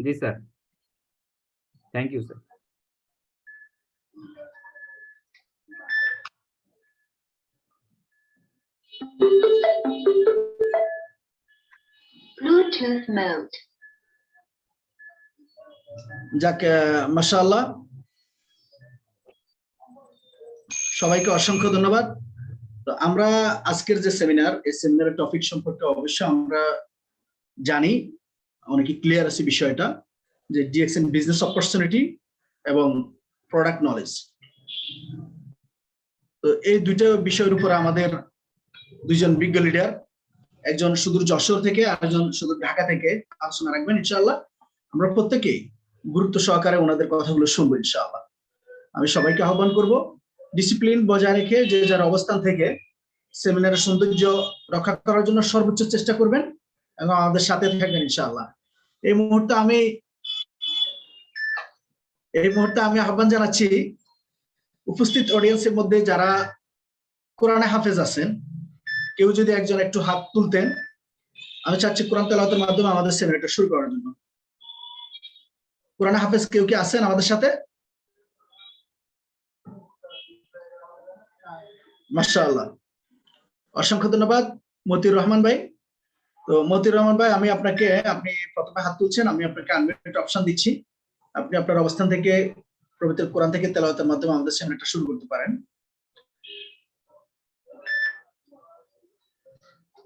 G sir, thank you sir. Bluetooth mode. যাক, মাশাআল্লাহ, সবাইকে অসংখ্য ধন্যবাদ। তো আমরা আজকের যে সেমিনার, এই সেমিনারের টপিক সম্পর্কে অবশ্যই আমরা জানি, অনেকে ক্লিয়ার আছে বিষয়টা, যে ডিএক্সএন বিজনেস অপরচুনিটি এবং প্রোডাক্ট নলেজ। তো এই দুইটা বিষয়ের উপর আমাদের দুইজন বিজ্ঞ লিডার, একজন সুদূর যশোর থেকে আর একজন সুদূর ঢাকা থেকে আলোচনা রাখবেন ইনশাআল্লাহ। আমরা প্রত্যেকেই গুরুত্ব সহকারে ওনাদের কথাগুলো শুনবো ইনশাআল্লাহ। আমি সবাইকে আহ্বান করব ডিসিপ্লিন বজায় রেখে যে যার অবস্থান থেকে সেমিনারের সৌন্দর্য রক্ষা করার জন্য সর্বোচ্চ চেষ্টা করবেন এবং আমাদের সাথে থাকবেন ইনশাআল্লাহ। এই মুহূর্তে আমি আহ্বান জানাচ্ছি উপস্থিত অডিয়েন্সের মধ্যে যারা কোরআনে হাফেজ আছেন, কেউ যদি একজন একটু হাত তুলতেন, আমি চাচ্ছি কোরআন তেলাওয়াতের মাধ্যমে আমাদের সেমিনারটা শুরু করার জন্য। কোরআনে হাফেজ কেউ কি আছেন আমাদের সাথে? মাশাআল্লাহ, অসংখ্য ধন্যবাদ মতিউর রহমান ভাই। তো মতিউর রহমান ভাই, আপনি প্রথমে হাত তুলছেন, আমি আপনাকে আনমিউট অপশন দিচ্ছি। আপনি আপনার অবস্থান থেকে পবিত্র কোরআন থেকে তেলাওয়াতের মাধ্যমে আমাদের সেমিনারটা শুরু করতে পারেন।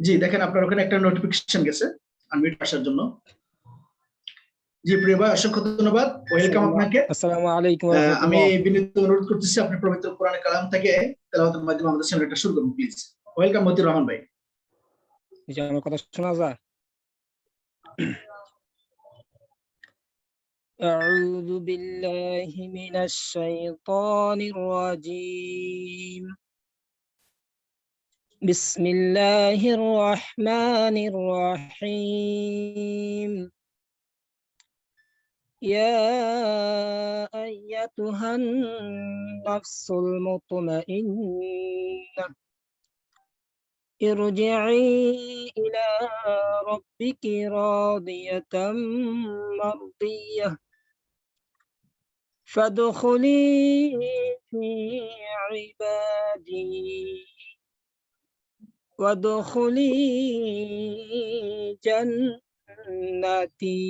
জি, দেখেন আপনার ওখানে একটা নোটিফিকেশন গেছে আনমিউট আসার জন্য। জি প্রিয় ভাই, অসংখ্য ধন্যবাদ, ওয়েলকাম আপনাকে। আসসালামু আলাইকুম। আমি বিনীত অনুরোধ করতেছি আপনি পবিত্র কোরআন কালাম থেকে তেলাওয়াতের মাধ্যমে আমাদের সেমিনারটা শুরু করুন প্লিজ। ওয়েলকাম মতিউর রহমান ভাই। জি, আমার কথা শোনা যায়? أعوذ بالله من الشيطان الرجيم. بسم الله الرحمن الرحيم. يا أيتها النفس المطمئنة ارجعي إلى ربك راضية مرضية فادخلي في عبادي وادخلي جنتي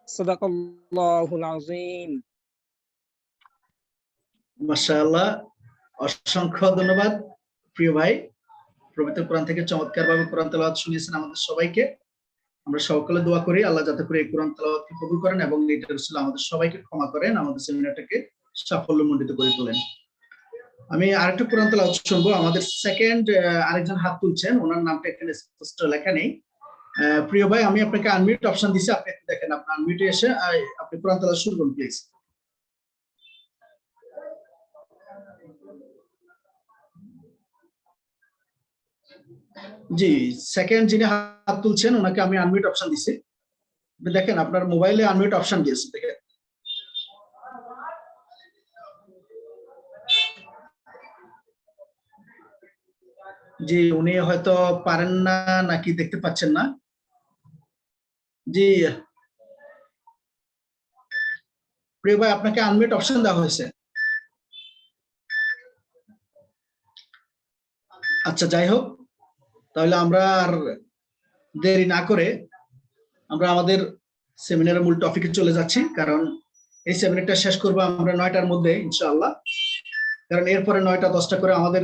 صدق الله العظيم. মাশাআল্লাহ, অসংখ্য ধন্যবাদ প্রিয় ভাই। পবিত্র কোরআন থেকে চমৎকারভাবে কোরআন তেলাওয়াত শুনিয়েছেন আমাদের সবাইকে। আমরা সকলে দোয়া করি আল্লাহ যাতে করে এই কোরআন তেলাওয়াতকে কবুল করেন এবং এটা রাসূল আমাদের সবাইকে ক্ষমা করেন, আমাদের সেমিনারটাকে সাফল্যমণ্ডিত করে তোলেন। আমি আরেকটা কোরআন তেলাওয়াত শুনবো। আমাদের সেকেন্ড আরেকজন হাত তুলছেন, ওনার নামটা এখানে স্পষ্ট লেখা নেই। প্রিয় ভাই, আমি আপনাকে আনমিউট অপশন দিছি, আপনি দেখেন আপনার আনমিউটে এসে আপনি কোরআন তেলাওয়াত শুরু করুন প্লিজ। জি, সেকেন্ড যিনি হাত তুলছেন ওনাকে আমি আনমিউট অপশন দিছি, দেখেন আপনার মোবাইলে আনমিউট অপশন দিয়েছে, দেখেন। জি, উনি হয়তো পারেন না নাকি দেখতে পাচ্ছেন না। জি প্রিয় ভাই, আপনাকে আনমিউট অপশন দেওয়া হয়েছে। আচ্ছা, যাই হোক, তাহলে আমরা আর দেরি না করে আমরা আমাদের সেমিনারের মূল টপিকে চলে যাচ্ছি, কারণ এই সেমিনারটা শেষ করবো আমরা 9টার মধ্যে ইনশাআল্লাহ। কারণ এরপরে 9টা 10টা করে আমাদের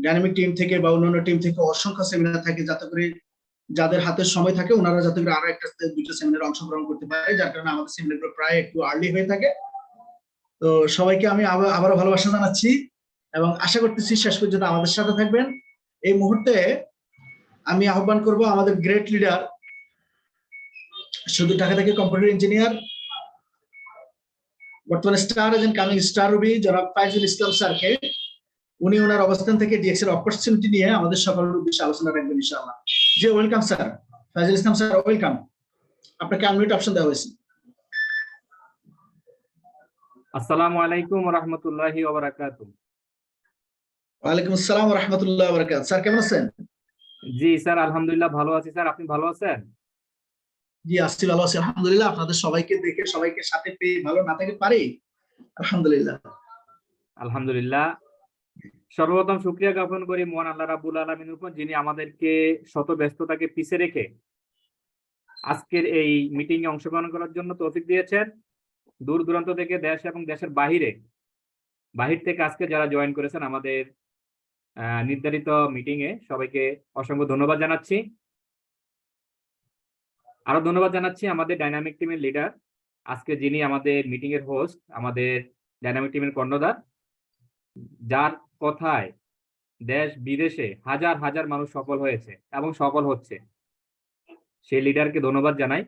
ডাইনামিক টিম থেকে বা অন্যান্য টিম থেকে অসংখ্য সেমিনার থাকে, যাতে করে যাদের হাতে সময় থাকে ওনারা যাতে করে আরো একটা দুটো সেমিনারে অংশগ্রহণ করতে পারে, যার কারণে আমাদের সেমিনারগুলো প্রায় একটু আর্লি হয়ে থাকে। তো সবাইকে আমি আবারও ভালোবাসা জানাচ্ছি এবং আশা করতেছি শেষ পর্যন্ত আমাদের সাথে থাকবেন। এই মুহূর্তে আমি আহ্বান করব আমাদের গ্রেট লিডার, শুধু ঢাকা থেকে কম্পিউটার ইঞ্জিনিয়ার, বর্তমানে star agent coming star Ruby, জনাব ফাইজুল ইসলাম স্যারকে। উনি ওনার অবস্থান থেকে ডিএক্স এর অপরচুনিটি নিয়ে আমাদের সকলের উদ্দেশ্যে আলোচনা রাখবেন ইনশাআল্লাহ। জি, ওয়েলকাম স্যার, ফাইজুল ইসলাম স্যার, ওয়েলকাম। আপনাকে আনমিউট অপশন দেওয়া হয়েছে। আসসালামু আলাইকুম ওয়া রাহমাতুল্লাহি ওয়া বারাকাতুহু। ওয়ালাইকুম আসসালাম ওয়া রাহমাতুল্লাহি ওয়া বারাকাতুহু। স্যার কেমন আছেন? জি স্যার, আলহামদুলিল্লাহ ভালো আছি স্যার, আপনি ভালো আছেন? জি আছি, ভালো আছি আলহামদুলিল্লাহ। আপনাদের সবাইকে দেখে, সবাইকে সাথে পেয়ে ভালো না থাকতে পারি? আলহামদুলিল্লাহ। আলহামদুলিল্লাহ। সর্বপ্রথম শুকরিয়া জ্ঞাপন করি মহান আল্লাহ রাব্বুল আলামিনের উপর, যিনি আমাদেরকে শত ব্যস্ততাকে পিছে রেখে আজকের এই মিটিং এ অংশগ্রহণ করার জন্য তৌফিক দিয়েছেন। দূর দূরান্ত থেকে, দেশ এবং দেশের বাহির থেকে আজকে যারা জয়েন করেছেন আমাদের নির্ধারিত মিটিং এ, সবাইকে অসংখ্য ধন্যবাদ জানাচ্ছি। আরো ধন্যবাদ জানাচ্ছি আমাদের ডাইনামিক টিমের লিডার, আজকে যিনি আমাদের মিটিং এর হোস্ট, আমাদের ডাইনামিক টিমের কর্ণধার, যার কথায় দেশ বিদেশে হাজার হাজার মানুষ সফল হয়েছে এবং সফল হচ্ছে। সেই লিডারকে ধন্যবাদ জানাই।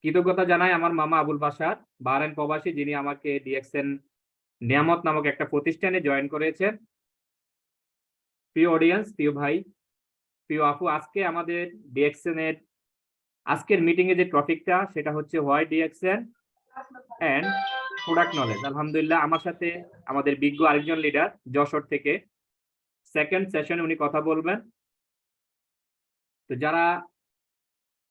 কৃতজ্ঞতা জানাই আমার মামা আবুল বাশার, বাহরাইন প্রবাসী, যিনি আমাকে ডিএক্সএন নিয়ামত নামক একটা প্রতিষ্ঠানে জয়েন করেছেন। প্রিয় অডিয়েন্স, প্রিয় ভাই, প্রিয় আপু, আজকে আমাদের ডিএক্সএন এর আজকের মিটিং এ যে টপিকটা, সেটা হচ্ছে why DXN and product knowledge. আলহামদুলিল্লাহ, আমার সাথে আমাদের বিজ্ঞ আরেকজন লিডার যশোর থেকে সেকেন্ড সেশনে উনি কথা বলবেন। তো যারা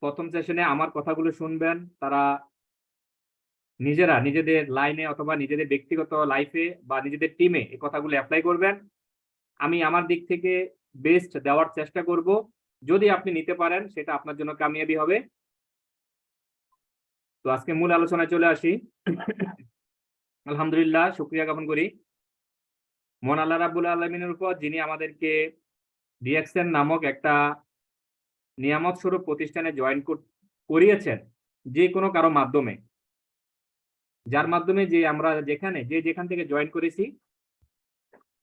প্রথম সেশনে আমার কথাগুলো শুনবেন, তারা নিজেরা নিজেদের লাইনে অথবা নিজেদের ব্যক্তিগত লাইফে বা নিজেদের টিমে এই কথাগুলো অ্যাপ্লাই করবেন। আমি আমার দিক থেকে বেস্ট দেওয়ার চেষ্টা করব। যদি আপনি নিতে পারেন, সেটা আপনার জন্য কামিয়াবি হবে। তো আজকে মূল আলোচনায় চলে আসি। আলহামদুলিল্লাহ, শুকরিয়া জ্ঞাপন করি মহান আল্লাহ রাব্বুল আলামিনের উপর, যিনি আমাদেরকে ডিএক্সএন নামক একটা নিয়ামত স্বরূপ প্রতিষ্ঠানে জয়েন করিয়েছেন, যে কোনো কারো মাধ্যমে, যার মাধ্যমে যে আমরা যেখান থেকে জয়েন করেছি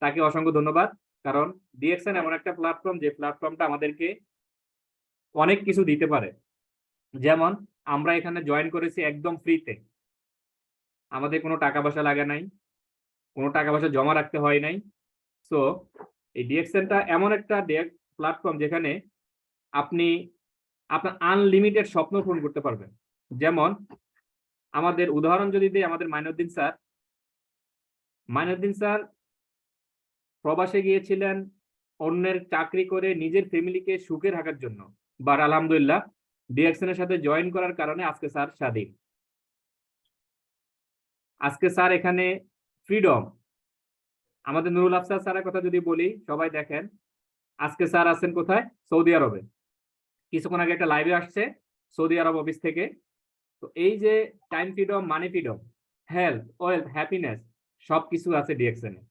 তাকে অসংখ্য ধন্যবাদ। কারণ ডিএক্সএন এমন একটা প্ল্যাটফর্ম, যে প্ল্যাটফর্মটা আমাদেরকে অনেক কিছু দিতে পারে। যেমন আমরা এখানে জয়েন করেছি একদম ফ্রিতে, আমাদের কোনো টাকা পয়সা লাগে নাই, কোনো টাকা পয়সা জমা রাখতে হয় নাই। সো এই ডিএক্সএনটা এমন একটা প্ল্যাটফর্ম যেখানে আপনি আপনার আনলিমিটেড স্বপ্ন পূরণ করতে পারবেন। যেমন আমাদের উদাহরণ যদি দিই, আমাদের মাইনুদ্দিন স্যার প্রবাসে গিয়েছিলেন অন্যের চাকরি করে নিজের ফ্যামিলিকে সুখে রাখার জন্য, বাট আলহামদুলিল্লাহ ডিএক্সএন এর সাথে জয়েন করার কারণে আজকে স্যার স্বাধীন। আজকে স্যার এখানে ফ্রিডম। আমাদের নুরুল আফসার স্যারের কথা যদি বলি, সবাই দেখেন আজকে স্যার আছেন কোথায়? সৌদি আরবে। কিছুক্ষণ আগে একটা লাইভে আসছে সৌদি আরব অফিস থেকে। তো এই যে টাইম ফ্রিডম, মানি ফ্রিডম, হেলথ, ওয়েলথ, হ্যাপিনেস, সবকিছু আছে ডিএক্সএন এ।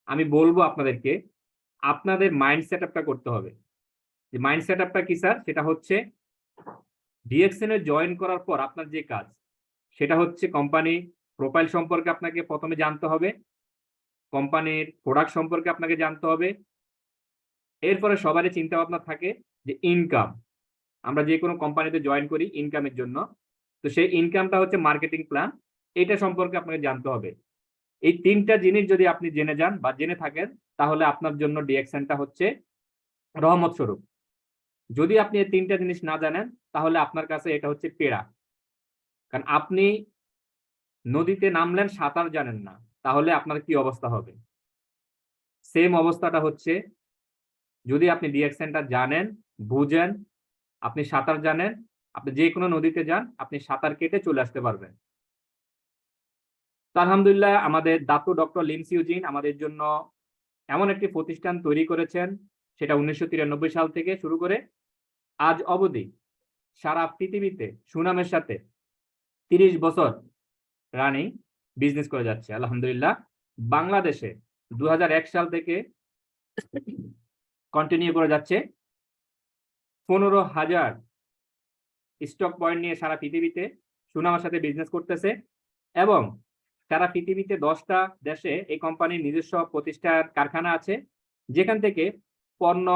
আমি বলবো আপনাদেরকে আপনাদের মাইন্ড সেট আপটা করতে হবে। যে মাইন্ড সেট আপটা কি স্যার? সেটা হচ্ছে ডিএক্সএন এ জয়েন করার পর আপনার যে কাজ, সেটা হচ্ছে কোম্পানি প্রোফাইল সম্পর্কে আপনাকে প্রথমে জানতে হবে, কোম্পানির প্রোডাক্ট সম্পর্কে আপনাকে জানতে হবে। এরপরে সবারই চিন্তা ভাবনা থাকে যে ইনকাম, আমরা যে কোনো কোম্পানিতে জয়েন করি ইনকামের জন্য। তো সেই ইনকামটা হচ্ছে মার্কেটিং প্ল্যান, এটা সম্পর্কে আপনাকে জানতে হবে। এই তিনটা জিনিস যদি আপনি জেনে যান বা জেনে থাকেন, তাহলে আপনার জন্য ডিএক্সএনটা হচ্ছে রহমত স্বরূপ। যদি আপনি এই তিনটা জিনিস না জানেন, তাহলে আপনার কাছে এটা হচ্ছে পেড়া। কারণ আপনি নদীতে নামলেন, সাঁতার জানেন না, তাহলে আপনার কি অবস্থা হবে? সেম অবস্থাটা হচ্ছে, যদি আপনি ডিএক্সএনটা জানেন, বুঝেন, আপনি সাঁতার জানেন, আপনি যে কোনো নদীতে যান, আপনি সাঁতার কেটে চলে আসতে পারবেন। আলহামদুলিল্লাহ, আমাদের দাতু ডক্টর লিন্স ইউজিন আমাদের জন্য এমন একটি প্রতিষ্ঠান তৈরি করেছেন, সেটা 1993 সাল থেকে শুরু করে আজ অবধি সারা পৃথিবীতে সুনামের সাথে 30 বছর রানিং বিজনেস করে যাচ্ছে। আলহামদুলিল্লাহ, বাংলাদেশে 2001 সাল থেকে কন্টিনিউ করে যাচ্ছে। 15,000 স্টক পয়েন্ট নিয়ে সারা পৃথিবীতে সুনামের সাথে বিজনেস করতেছে, এবং সারা পৃথিবীতে 10টা দেশে এই কোম্পানির নিজস্ব প্রতিষ্ঠার কারখানা আছে, যেখান থেকে পণ্য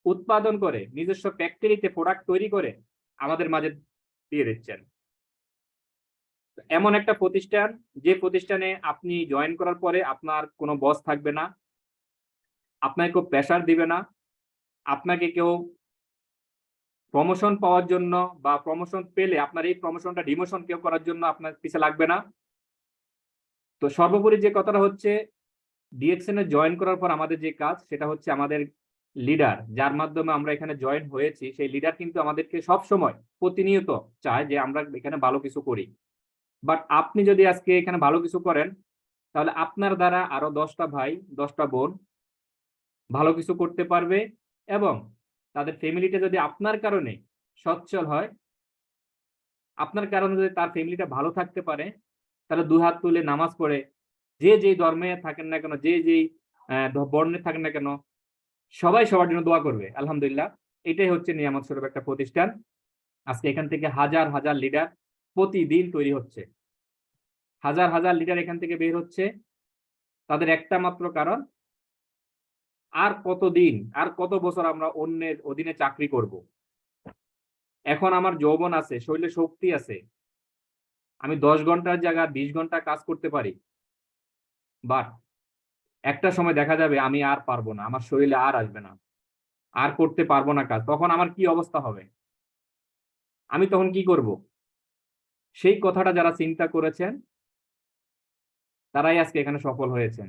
উৎপাদন করে নিজস্ব ফ্যাক্টরিতে প্রোডাক্ট তৈরি করে আমাদের মাঝে দিয়ে দিচ্ছেন। এমন একটা প্রতিষ্ঠান, যে প্রতিষ্ঠানে আপনি জয়েন করার পরে আপনার কোনো বস থাকবে না, আপনাকে কেউ প্রেসার দিবে না, আপনাকে কেউ প্রমোশন পাওয়ার জন্য বা প্রমোশন পেলে আপনার এই প্রমোশনটা ডিমোশন কেউ করার জন্য আপনার পিছে লাগবে না। তো সর্বোপরি যে কথাটা হচ্ছে, ডিএক্সএন এ জয়েন করার পর আমাদের যে কাজ, সেটা হচ্ছে আমাদের লিডার যার মাধ্যমে আমরা এখানে জয়েন হয়েছি, সেই লিডার কিন্তু আমাদেরকে সব সময় প্রতিনিয়ত চায় যে আমরা এখানে ভালো কিছু করি। বাট আপনি যদি আজকে এখানে ভালো কিছু করেন, তাহলে আপনার দ্বারা আরো 10টা ভাই 10টা বোন ভালো কিছু করতে পারবে, এবং তাদের ফ্যামিলিটা যদি আপনার কারণে সচ্ছল হয়, আপনার কারণে যদি তার ফ্যামিলিটা ভালো থাকতে পারে, তাহলে দুই হাত তুলে নামাজ পড়ে যে যেই ধর্মে থাকেন না কেন, যে যেই বর্ণে থাকেন না কেন, সবাই সবার জন্য দোয়া করবে। আলহামদুলিল্লাহ, এটাই হচ্ছে নিয়ামত স্বরূপ একটা প্রতিষ্ঠান। আজকে এখান থেকে হাজার হাজার লিডার প্রতিদিন তৈরি হচ্ছে, হাজার হাজার লিডার এখান থেকে বের হচ্ছে। তাদের একটা মাত্র কারণ, আর কতদিন আর কত বছর আমরা অন্যের অধীনে চাকরি করব। এখন আমার যৌবন আছে, শরীরে শক্তি আছে, আমি 10 ঘন্টার জায়গা 20 ঘন্টা কাজ করতে পারি। বাট একটা সময় দেখা যাবে আমি আর পারবো না, আমার শরীরে আর আসবে না, আর করতে পারবো না কাজ। তখন আমার কি অবস্থা হবে, আমি তখন কি করব? সেই কথাটা যারা চিন্তা করেছেন তারাই আজকে এখানে সফল হয়েছেন।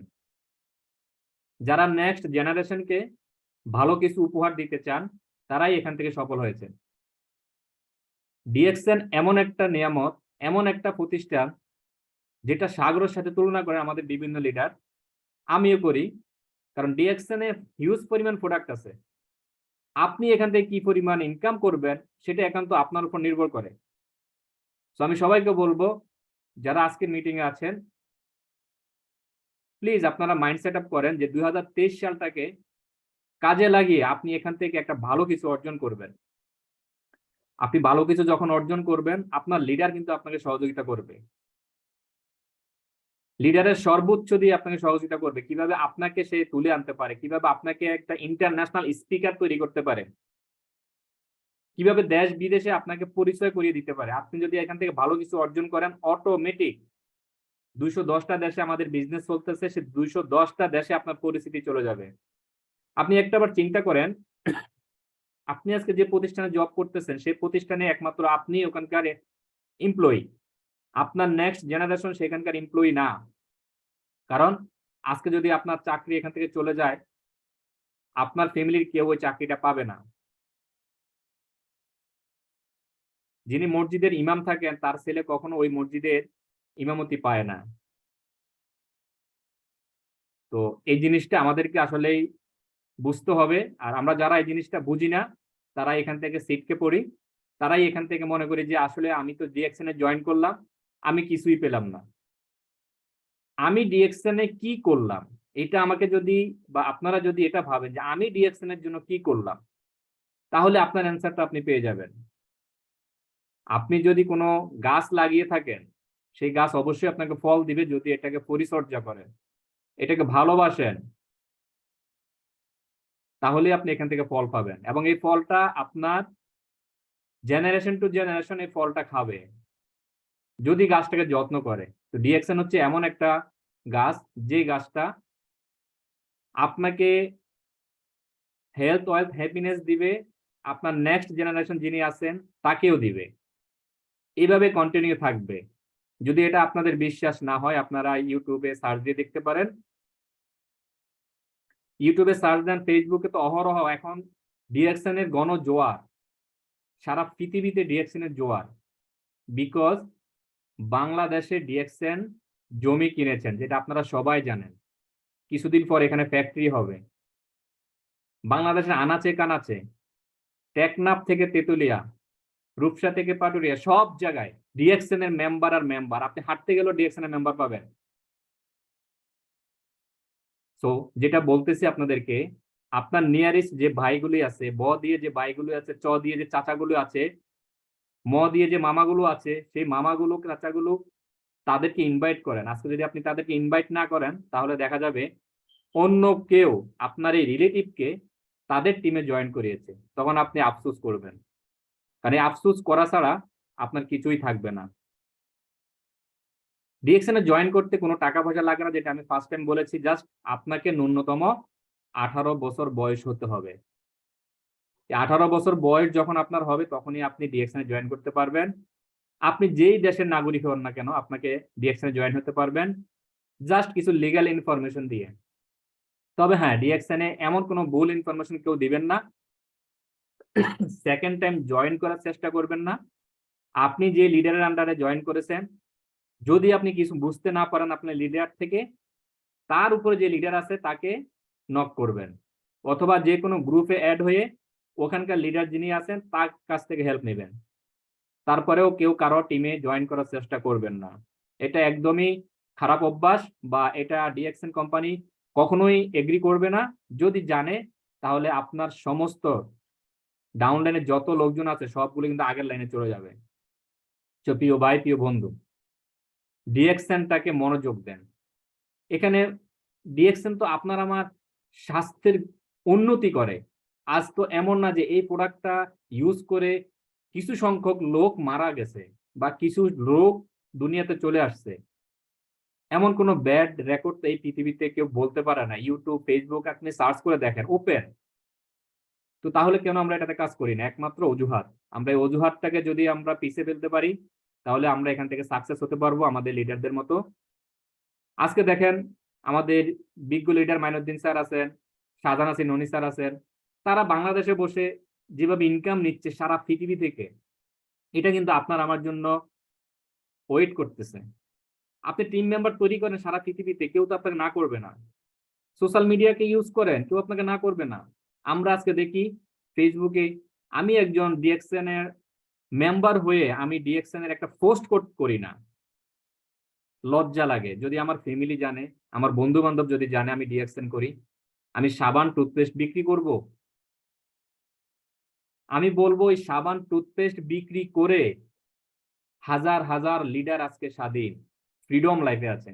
যারা নেক্সট জেনারেশনকে ভালো কিছু উপহার দিতে চান, তারাই এখান থেকে সফল হয়েছেন। ডিএক্সএন এমন একটা নিয়ামত, এমন একটা প্রতিষ্ঠান, যেটা সাগরের সাথে তুলনা করে আমাদের বিভিন্ন লিডার, আমিও করি। কারণ ডিএক্সএন এ হিউজ পরিমাণ প্রোডাক্ট আছে। আপনি এখান থেকে কি পরিমাণ ইনকাম করবেন সেটা একান্ত আপনার উপর নির্ভর করে। তো আমি সবাইকে বলবো, যারা আজকের মিটিং এ আছেন, প্লিজ আপনারা মাইন্ড সেট আপ করেন যে 2023 সালটাকে কাজে লাগিয়ে আপনি এখান থেকে একটা ভালো কিছু অর্জন করবেন। আপনি ভালো কিছু যখন অর্জন করবেন, আপনার লিডার কিন্তু আপনাকে সহযোগিতা করবে। লিডারের সর্বোচ্চ দিয়ে আপনাকে সহযোগিতা করবে, কিভাবে আপনাকে সে তুলে আনতে পারে, কিভাবে আপনাকে একটা ইন্টারন্যাশনাল স্পিকার তৈরি করতে পারে, কিভাবে দেশ বিদেশে আপনাকে পরিচয় করিয়ে দিতে পারে। আপনি যদি এখান থেকে ভালো কিছু অর্জন করেন, অটোমেটিক 210টা দেশে আমাদের বিজনেস চলতেছে, সে 210টা দেশে আপনার পরিচিতি চলে যাবে। আপনি একটাবার চিন্তা করেন, আপনি আজকে যে প্রতিষ্ঠানে জব করতেছেন, সেই প্রতিষ্ঠানে একমাত্র আপনি ওখানকার এমপ্লয়ি, আপনার নেক্সট জেনারেশন সেখানকার এমপ্লয়ি না। কারণ আজকে যদি আপনার চাকরি এখান থেকে চলে যায়, আপনার ফ্যামিলির কেউ ওই চাকরিটা পাবে না। যিনি মসজিদের ইমাম থাকেন, তার ছেলে কখনো ওই মসজিদের ইমামতি পায় না। তো এই জিনিসটা আমাদেরকে আসলেই বুঝতে হবে। আর আমরা যারা এই জিনিসটা বুঝি না, তারা এখান থেকে সিটকে পড়ি, তারাই এখান থেকে মনে করি যে আসলে আমি তো ডিএক্সএন এ জয়েন করলাম, আমি কিছুই পেলাম না। আমি ডিএক্সএন এ কি করলাম, এটা আমাকে যদি, বা আপনারা যদি এটা ভাবেন যে আমি ডিএক্সএন এর জন্য কি করলাম, তাহলে আপনার অ্যান্সারটা আপনি পেয়ে যাবেন। আপনি যদি কোনো গাছ লাগিয়ে থাকেন, সেই গাছ অবশ্যই আপনাকে ফল দিবে যদি এটাকে পরিচর্যা করেন, এটাকে ভালোবাসেন, তাহলে আপনি এখান থেকে ফল পাবেন। এবং এই ফলটা আপনার জেনারেশন টু জেনারেশন এই ফলটা খাবে, যদি গাছটাকে যত্ন করে। তো ডিএক্সএন হচ্ছে এমন একটা গাছ, যে গাছটা আপনাকে হেলথ, ওয়েলথ, হ্যাপিনেস দিবে, আপনার নেক্সট জেনারেশন যিনি আছেন তাকেও দিবে। এইভাবে কন্টিনিউ থাকবে। যদি এটা আপনাদের বিশ্বাস না হয়, আপনারা ইউটিউবে সার্চ দিয়ে দেখতে পারেন। ইউটিউবে সার্চ দেন, ফেসবুকে তো অহরহ এখন ডিএক্সএন এর গণজোয়ার, সারা পৃথিবীতে ডিএক্সএন এর জোয়ার। বিকজ বাংলাদেশে ডিএক্সএন জমি কিনেছেন, যেটা আপনারা সবাই জানেন। কিছুদিন পর এখানে ফ্যাক্টরি হবে। বাংলাদেশের আনাচে কানাচে, টেকনাফ থেকে তেতুলিয়া, রূপসা থেকে পাটুরিয়া, সব জায়গায় ডিএক্সএন এর মেম্বার আর মেম্বার। আপনি হাঁটতে গেলেও ডিএক্সএন এর মেম্বার পাবেন। সো যেটা বলতেছি আপনাদেরকে, আপনার নিয়ারেস্ট যে ভাইগুলি আছে, ব দিয়ে যে ভাইগুলো আছে, চ দিয়ে যে চাচাগুলো আছে, ম দিয়ে যে মামাগুলো আছে, সেই মামাগুলো চাচাগুলো, তাদেরকে ইনভাইট করেন। আজকে যদি আপনি তাদেরকে ইনভাইট না করেন, তাহলে দেখা যাবে অন্য কেউ আপনার এই রিলেটিভকে তাদের টিমে জয়েন করিয়েছে। তখন আপনি আফসোস করবেন, কারণ এই আফসোস করা ছাড়া আপনার কিছুই থাকবে না। ডিএক্সএন এ জয়েন করতে কোনো টাকা পয়সা লাগে না, যেটা আমি ফার্স্ট টাইম বলেছি। জাস্ট আপনাকে ন্যূনতম 18 বছর বয়স হতে হবে। 18 বছর বয়স যখন আপনার হবে, তখনই আপনি ডিএক্সএন এ জয়েন করতে পারবেন। আপনি যেই দেশের নাগরিক হন না কেন, আপনাকে ডিএক্সএন এ জয়েন হতে পারবেন জাস্ট কিছু লিগ্যাল ইনফরমেশন দিয়ে। তবে হ্যাঁ, ডিএক্সএন এ এমন কোনো ভুল ইনফরমেশন কেউ দিবেন না, সেকেন্ড টাইম জয়েন করার চেষ্টা করবেন না। আপনি যে লিডারের আন্ডারে জয়েন করেছেন, যদি আপনি কিছু বুঝতে না পারেন আপনার লিডার থেকে, তার উপরে যে লিডার আছে তাকে নক করবেন, অথবা যে কোনো গ্রুপে অ্যাড হয়ে ওখানকার লিডার যিনি আছেন তার কাছ থেকে হেল্প নেবেন। তারপরেও কেউ কারো টিমে জয়েন করার চেষ্টা করবেন না। এটা একদমই খারাপ অভ্যাস, বা এটা ডিএক্সএন কোম্পানি কখনোই এগ্রি করবে না। যদি জানে তাহলে আপনার সমস্ত ডাউন লাইনে যত লোকজন আছে সবগুলো কিন্তু আগের লাইনে চলে যাবে। প্রিয় ভাই, প্রিয় বন্ধু, ডিএক্সএনটাকে মনোযোগ দেন। এখানে ডিএক্সএন তো আপনার আমার স্বাস্থ্যের উন্নতি করে। আজ তো এমন না যে এই প্রোডাক্টটা ইউজ করে কিছু সংখ্যক লোক মারা গেছে বা কিছু লোক দুনিয়াতে চলে আসছে, এমন কোনো ব্যাড রেকর্ড এই পৃথিবীতে কেউ বলতে পারে না। ইউটিউব, ফেসবুক আপনি সার্চ করে দেখেন, ওপেন। তো তাহলে কেন আমরা এটাতে কাজ করি না? একমাত্র অজুহাত। আমরা এই অজুহাতটাকে যদি আমরা পিছিয়ে ফেলতে পারি, তাহলে আমরা এখান থেকে সাকসেস হতে পারবো আমাদের লিডারদের মতো। আজকে দেখেন, আমাদের বিজ্ঞ লিডার মাইনুদ্দিন স্যার আছেন, শাহজাহান আছেন, ননি স্যার আছেন, তারা বাংলাদেশে বসে যেভাবে ইনকাম নিচ্ছে সারা পৃথিবী থেকে, এটা কিন্তু আপনার আমার জন্য ওয়েট করতেছে। আপনি টিম মেম্বার তৈরি করেন সারা পৃথিবীতে, কেউ তো আপনাকে না করবে না। সোশ্যাল মিডিয়াকে ইউজ করেন, কেউ আপনাকে না করবে না। আমরা আজকে দেখি ফেসবুকে, আমি একজন ডিএক্সএন এর মেম্বার হয়ে আমি ডিএক্সএন এর একটা পোস্ট করি না, লজ্জা লাগে। যদি আমার ফ্যামিলি জানে, আমার বন্ধু বান্ধব যদি জানে আমি ডিএক্সএন করি, আমি সাবান টুথপেস্ট বিক্রি করব, আমি বলবো এই সাবান টুথপেস্ট বিক্রি করে হাজার হাজার লিডার আজকে স্বাধীন, ফ্রিডম লাইফে আছে,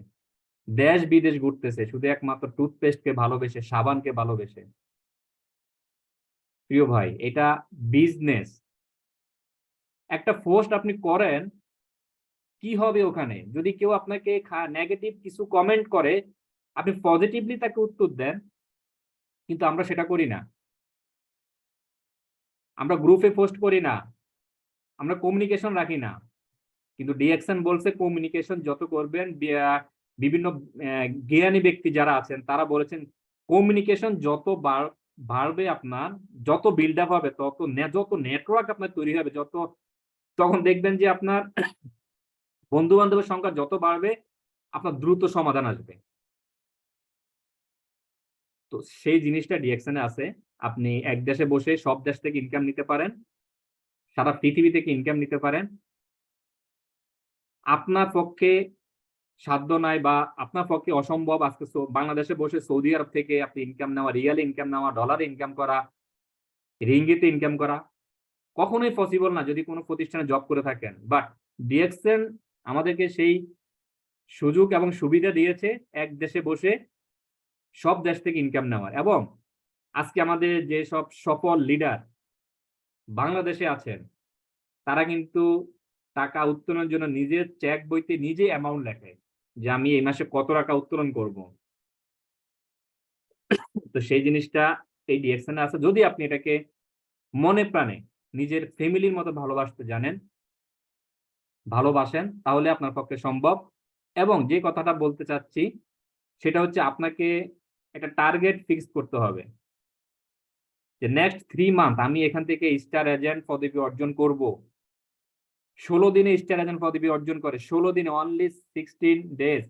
দেশ বিদেশ ঘুরতেছে শুধু একমাত্র টুথপেস্টকে ভালোবেসে, সাবানকে ভালোবেসে। প্রিয় ভাই, এটা বিজনেস। একটা পোস্ট আপনি করেন, কি হবে ওখানে? যদি কেউ আপনাকে নেগেটিভ কিছু কমেন্ট করে, আপনি পজিটিভলি তাকে উত্তর দেন, কিন্তু আমরা সেটা করি না। আমরা গ্রুপে পোস্ট করি না, আমরা কমিউনিকেশন রাখি না। কিন্তু ডিএক্সএন বলছে কমিউনিকেশন যত করবেন, বিভিন্ন জ্ঞানী ব্যক্তি যারা আছেন তারা বলেছেন কমিউনিকেশন যত বাড়বে, আপনার যত বিল্ড আপ হবে, যত নেটওয়ার্ক আপনার তৈরি হবে, তখন দেখবেন যে আপনার বন্ধু বান্ধবের সংখ্যা যত বাড়বে, আপনার দ্রুত সমাধান আসবে। তো সেই জিনিসটা ডিএক্সএনে আছে। আপনি এক দেশে বসে সব দেশ থেকে ইনকাম নিতে পারেন, সারা পৃথিবী থেকে ইনকাম নিতে পারেন। আপনার পক্ষে সাধ্য নাই বা আপনার পক্ষে অসম্ভব আজকে বাংলাদেশে বসে সৌদি আরব থেকে আপনি ইনকাম নেওয়া, রিয়ালে ইনকাম নেওয়া, ডলারে ইনকাম করা, রিঙ্গিতে ইনকাম করা কখনোই পসিবল না যদি কোনো প্রতিষ্ঠানে জব করে থাকেন। বাট ডিএক্সএন আমাদেরকে সেই সুযোগ এবং সুবিধা দিয়েছে এক দেশে বসে সব দেশ থেকে ইনকাম নেওয়ার। এবং আজকে আমাদের যে সব সফল লিডার বাংলাদেশে আছেন, তারা কিন্তু টাকা উত্তোলনের জন্য নিজের চেক বইতে নিজে অ্যামাউন্ট লেখে যে আমি এই মাসে কত টাকা উত্তোলন করব। তো সেই জিনিসটা এই ডিএক্সএন আছে। যদি আপনি এটাকে মনে প্রাণে নিজের ফ্যামিলির মতো ভালোবাসতে জানেন, ভালোবাসেন, তাহলে আপনার পক্ষে সম্ভব। এবং যে কথাটা বলতে চাচ্ছি সেটা হচ্ছে আপনাকে একটা টার্গেট ফিক্স করতে হবে যে নেক্সট 3 মান্থ আমি এখান থেকে স্টার এজেন্ট পদবি অর্জন করব। 16 দিনে স্টার এজেন্ট পদবি অর্জন করে, 16 দিনে, অনলি 16 ডেজ,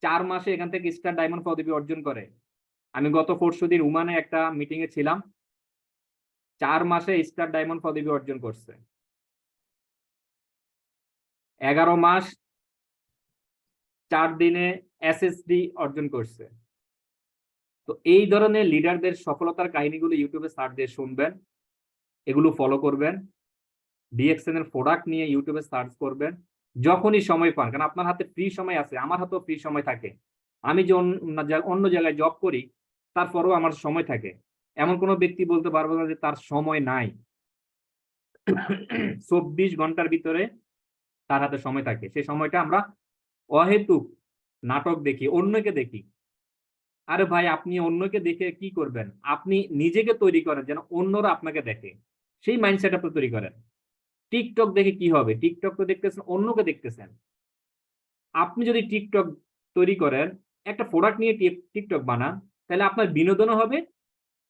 4 মাসে এখান থেকে স্টার ডায়মন্ড পদবি অর্জন করে। আমি গত পরশুদিন ওমানে একটা মিটিং এ ছিলাম, 4 মাসে স্টার ডায়মন্ড পদবি অর্জন করছে, 11 মাস 4 দিনে এসএসডি অর্জন করছে। তো এই ধরনের লিডারদের সফলতার কাহিনীগুলো ইউটিউবে সার্চ দিয়ে শুনবেন, এগুলো ফলো করবেন, ডিএক্সএন এর প্রোডাক্ট নিয়ে ইউটিউবে সার্চ করবেন যখনই সময় পান। কারণ আপনার হাতে ফ্রি সময় আছে, আমার হাতেও ফ্রি সময় থাকে। আমি যে অন্য জায়গায় জব করি, তারপরেও আমার সময় থাকে। এমন কোনো ব্যক্তি বলতে পারবো না যে তার সময় নাই। 24 ঘন্টার ভিতরে তার হাতে সময় থাকে। সেই সময়টা আমরা অহেতুক নাটক দেখি, অন্যকে দেখি। আরে ভাই, আপনি অন্যকে দেখে কি করবেন? আপনি নিজেকে তৈরি করেন যেন অন্যরা আপনাকে দেখে, সেই মাইন্ডসেট আপনি তৈরি করেন। টিকটক দেখে কি হবে? টিকটক তো দেখতেছেন, অন্যকে দেখতেছেন। আপনি যদি টিকটক তৈরি করেন, একটা প্রোডাক্ট নিয়ে টিকটক বানান, তাহলে আপনার বিনোদনও হবে,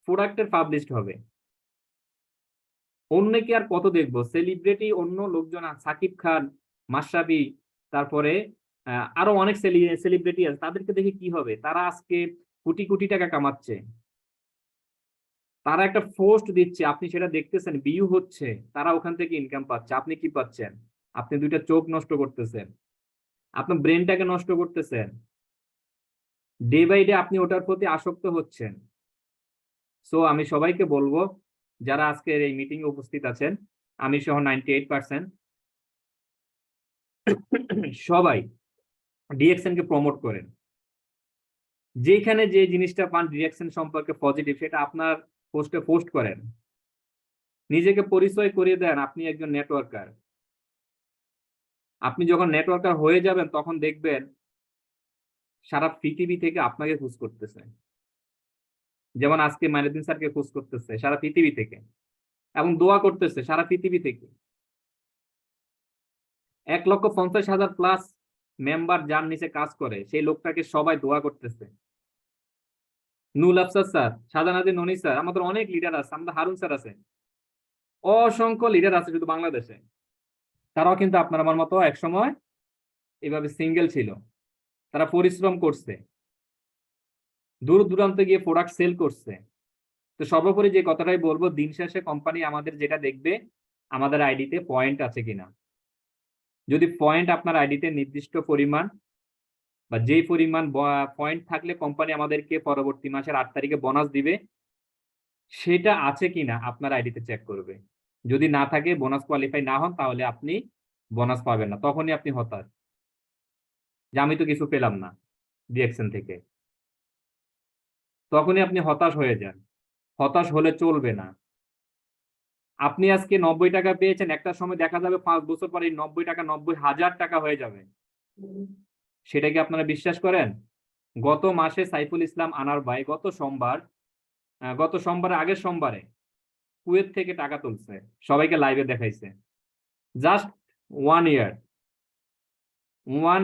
প্রোডাক্টের পাবলিশড হবে। অন্যকে আর কত দেখবো? সেলিব্রিটি অন্য লোকজন, সাকিব খান, মাশরাফি, তারপরে আরো অনেক সেলিব্রিটি আছে, তাদেরকে দেখে কি হবে? তারা আজকে কোটি কোটি টাকা কামাচ্ছে, তারা একটা পোস্ট দিচ্ছে, আপনি সেটা দেখতেছেন, ভিউ হচ্ছে, তারা ওখান থেকে ইনকাম পাচ্ছে। আপনি কি পাচ্ছেন? আপনি দুইটা চোখ নষ্ট করতেছেন, আপনার ব্রেনটাকে নষ্ট করতেছেন, ডে বাই ডে আপনি ওটার প্রতি আসক্ত হচ্ছেন। সো আমি সবাইকে বলবো, যারা আজকের এই মিটিং এ উপস্থিত আছেন, আমি সহ 98%, সবাই ডিএক্সএন কে প্রমোট করেন। যেখানে যে জিনিসটা পান ডিরেকশন সম্পর্কে পজিটিভ, সেটা আপনার পোস্টে পোস্ট করেন, নিজেকে পরিচয় করিয়ে দেন আপনি একজন নেটওয়ার্কার। আপনি যখন নেটওয়ার্কার হয়ে যাবেন, তখন দেখবেন সারা পৃথিবী থেকে আপনাকে খোঁজ করতেছে। যেমন আজকে মাইনুদ্দিন স্যারকে খোঁজ করতেছে সারা পৃথিবী থেকে, এবং দোয়া করতেছে সারা পৃথিবী থেকে। 1,50,000 প্লাস মেম্বার যার নিচে কাজ করে, সেই লোকটাকে সবাই দোয়া করতেছে। নুল আফসার স্যার, শাহজাহান ননী স্যার, আমাদের অনেক লিডার আছে, আমাদের হারুন স্যার আছে, অসংখ্য লিডার আছে শুধু বাংলাদেশে। তারাও কিন্তু আপনার আমার মতো একসময় এভাবে সিঙ্গেল ছিল, তারা পরিশ্রম করছে, দূর দূরান্তে গিয়ে প্রোডাক্ট সেল করছে। তো সর্বোপরি যে কথাটাই বলবো, দিন শেষে কোম্পানি আমাদের যেটা দেখবে, আমাদের আইডিতে পয়েন্ট আছে কিনা। যদি পয়েন্ট আপনার আইডিতে নির্দিষ্ট পরিমাণ বা যেই পরিমাণ পয়েন্ট থাকলে কোম্পানি আমাদেরকে পরবর্তী মাসের 8 তারিখে বোনাস দিবে, সেটা আছে কিনা আপনার আইডিতে চেক করবে। যদি না থাকে, বোনাস কোয়ালিফাই না হন, তাহলে আপনি বোনাস পাবেন না। তখনই আপনি হতাশ যে আমি তো কিছু পেলাম না ডিএক্সএন থেকে, তখনই আপনি হতাশ হয়ে যান। হতাশ হলে চলবে না। আপনি আজকে 90 টাকা পেয়েছেন, একটা সময় দেখা যাবে 5 বছর পরে 90 টাকা 90,000 টাকা হয়ে যাবে। সেটা কি আপনারা বিশ্বাস করেন? গত মাসে সাইফুল ইসলাম আনার ভাই গত সোমবারে আগের সোমবারে কুয়েত থেকে টাকা তুলছে, সবাইকে লাইভে দেখাইছে। জাস্ট 1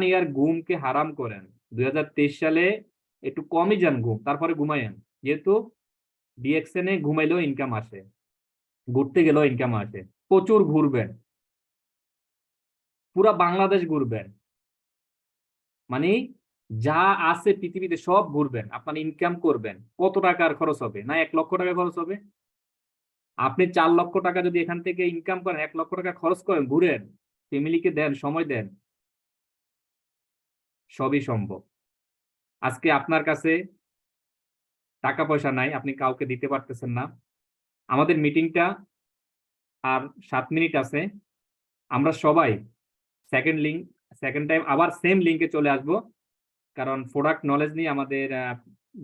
ইয়ার ঘুমকে হারাম করেন। 2023 সালে একটু কমই যান ঘুম, তারপরে ঘুমাইয়েন, যেহেতু ডিএক্সএন এ ঘুমাইলেও ইনকাম আসে, ঘুরতে গেলেও ইনকাম আসে। প্রচুর ঘুরবেন, পুরা বাংলাদেশ ঘুরবেন, মানে যা আছে পৃথিবীতে সব ঘুরবেন, আপনার ইনকাম করবেন। কত টাকার খরচ হবে? না 1 লক্ষ টাকা খরচ হবে? আপনি 4 লক্ষ টাকা যদি এখান থেকে ইনকাম করেন, 1 লক্ষ টাকা খরচ করেন, ঘুরেন, ফ্যামিলিকে দেন, সময় দেন, সবই সম্ভব। আজকে আপনার কাছে টাকা পয়সা নাই, আপনি কাউকে দিতে পারতেছেন না। আমাদের মিটিংটা আর 7 মিনিট আছে, আমরা সবাই সেকেন্ড টাইম আবার সেম লিঙ্কে চলে আসব, কারণ প্রোডাক্ট নলেজ নিয়ে আমাদের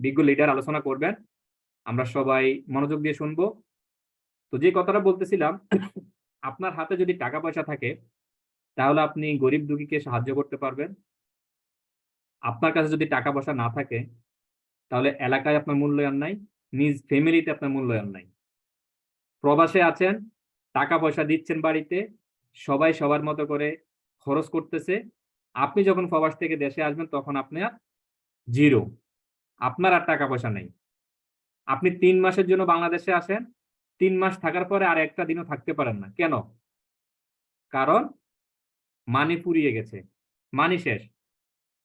বিজ্ঞ লিডার আলোচনা করবেন, আমরা সবাই মনোযোগ দিয়ে শুনবো। তো যে কথাটা বলতেছিলাম, আপনার হাতে যদি টাকা পয়সা থাকে, তাহলে আপনি গরিব দুঃখীকে সাহায্য করতে পারবেন। আপনার কাছে যদি টাকা পয়সা না থাকে, তাহলে এলাকায় আপনার মূল্যায়ন নাই, নিজ ফ্যামিলিতে আপনার মূল্যায়ন নাই। প্রবাসে আছেন, টাকা পয়সা দিচ্ছেন বাড়িতে, সবাই সবার মতো করে খরচ করতেছে। আপনি যখন প্রবাস থেকে দেশে আসবেন, তখন আপনার জিরো, আপনার আর টাকা পয়সা নেই। আপনি 3 মাসের জন্য বাংলাদেশে আসেন, 3 মাস থাকার পরে আর একটা দিনও থাকতে পারেন না। কেন? কারণ মানি ফুরিয়ে গেছে, মানি শেষ।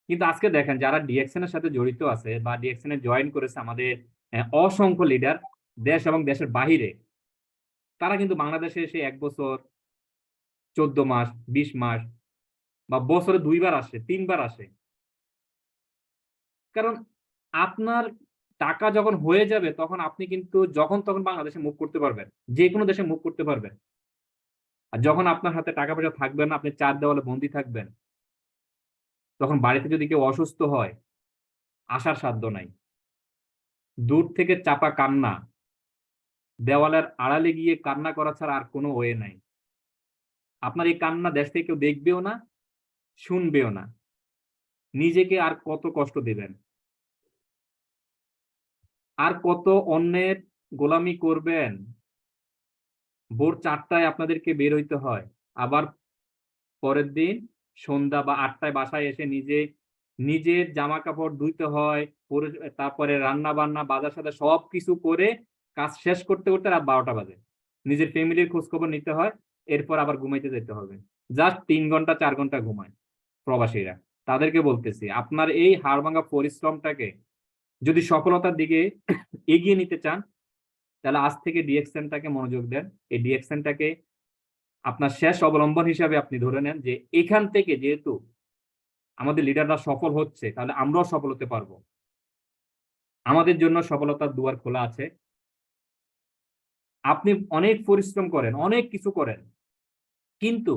কিন্তু আজকে দেখেন, যারা ডিএক্সএন এর সাথে জড়িত আছে বা ডিএক্সএন এ জয়েন করেছে, আমাদের অসংখ্য লিডার দেশ এবং দেশের বাহিরে, তারা কিন্তু বাংলাদেশে এসে 1 বছর, 14 মাস, 20 মাস বা বছরে 2 বার আসে, 3 বার আসে। কারণ আপনার টাকা যখন হয়ে যাবে, তখন আপনি কিন্তু যখন তখন বাংলাদেশে মুভ করতে পারবেন, যে কোনো দেশে মুভ করতে পারবেন। আর যখন আপনার হাতে টাকা পয়সা থাকবে না, আপনি 4 দেওয়ালে বন্দী থাকবেন, তখন বাড়িতে যদি কেউ অসুস্থ হয়, আসার সাধ্য নাই, দূর থেকে চাপা কান্না, দেওয়ালের আড়ালে গিয়ে কান্না করা ছাড়া আর কোনো ওয়ে নাই। আপনার এই কান্না দেশ থেকে কেউ দেখবেও না, শুনবেও না। নিজেকে আর কত কষ্ট দিবেন? আর কত অন্যের গোলামি করবেন? ভোর 4টায় আপনাদেরকে বের হইতে হয়, আবার পরের দিন সন্ধ্যা বা 8টায় বাসায় এসে নিজে নিজের জামা কাপড় ধুইতে হয়, তারপরে রান্না বান্না বাজার সাথে সবকিছু করে কাজ শেষ করতে করতে রাত 12টা বাজে। নিজের ফ্যামিলির খোঁজ খবর নিতে হয়, এরপর আবার ঘুমাইতে যেতে হবে। জাস্ট 3 ঘন্টা 4 ঘন্টা ঘুমায় প্রবাসীরা। তাদেরকে বলতেছি, আপনার এই হাড়ভাঙা পরিশ্রমটাকে যদি সফলতার দিকে এগিয়ে নিতে চান, তাহলে আজ থেকে ডিএক্সএনটাকে মনোযোগ দেন। এই ডিএক্সএনটাকে আপনার শেষ অবলম্বন হিসাবে আপনি ধরে নেন যে এখান থেকে যেহেতু আমাদের লিডাররা সফল হচ্ছে, তাহলে আমরাও সফল হতে পারবো। আমাদের জন্য সফলতার দুয়ার খোলা আছে। আপনি অনেক পরিশ্রম করেন, অনেক কিছু করেন, কিন্তু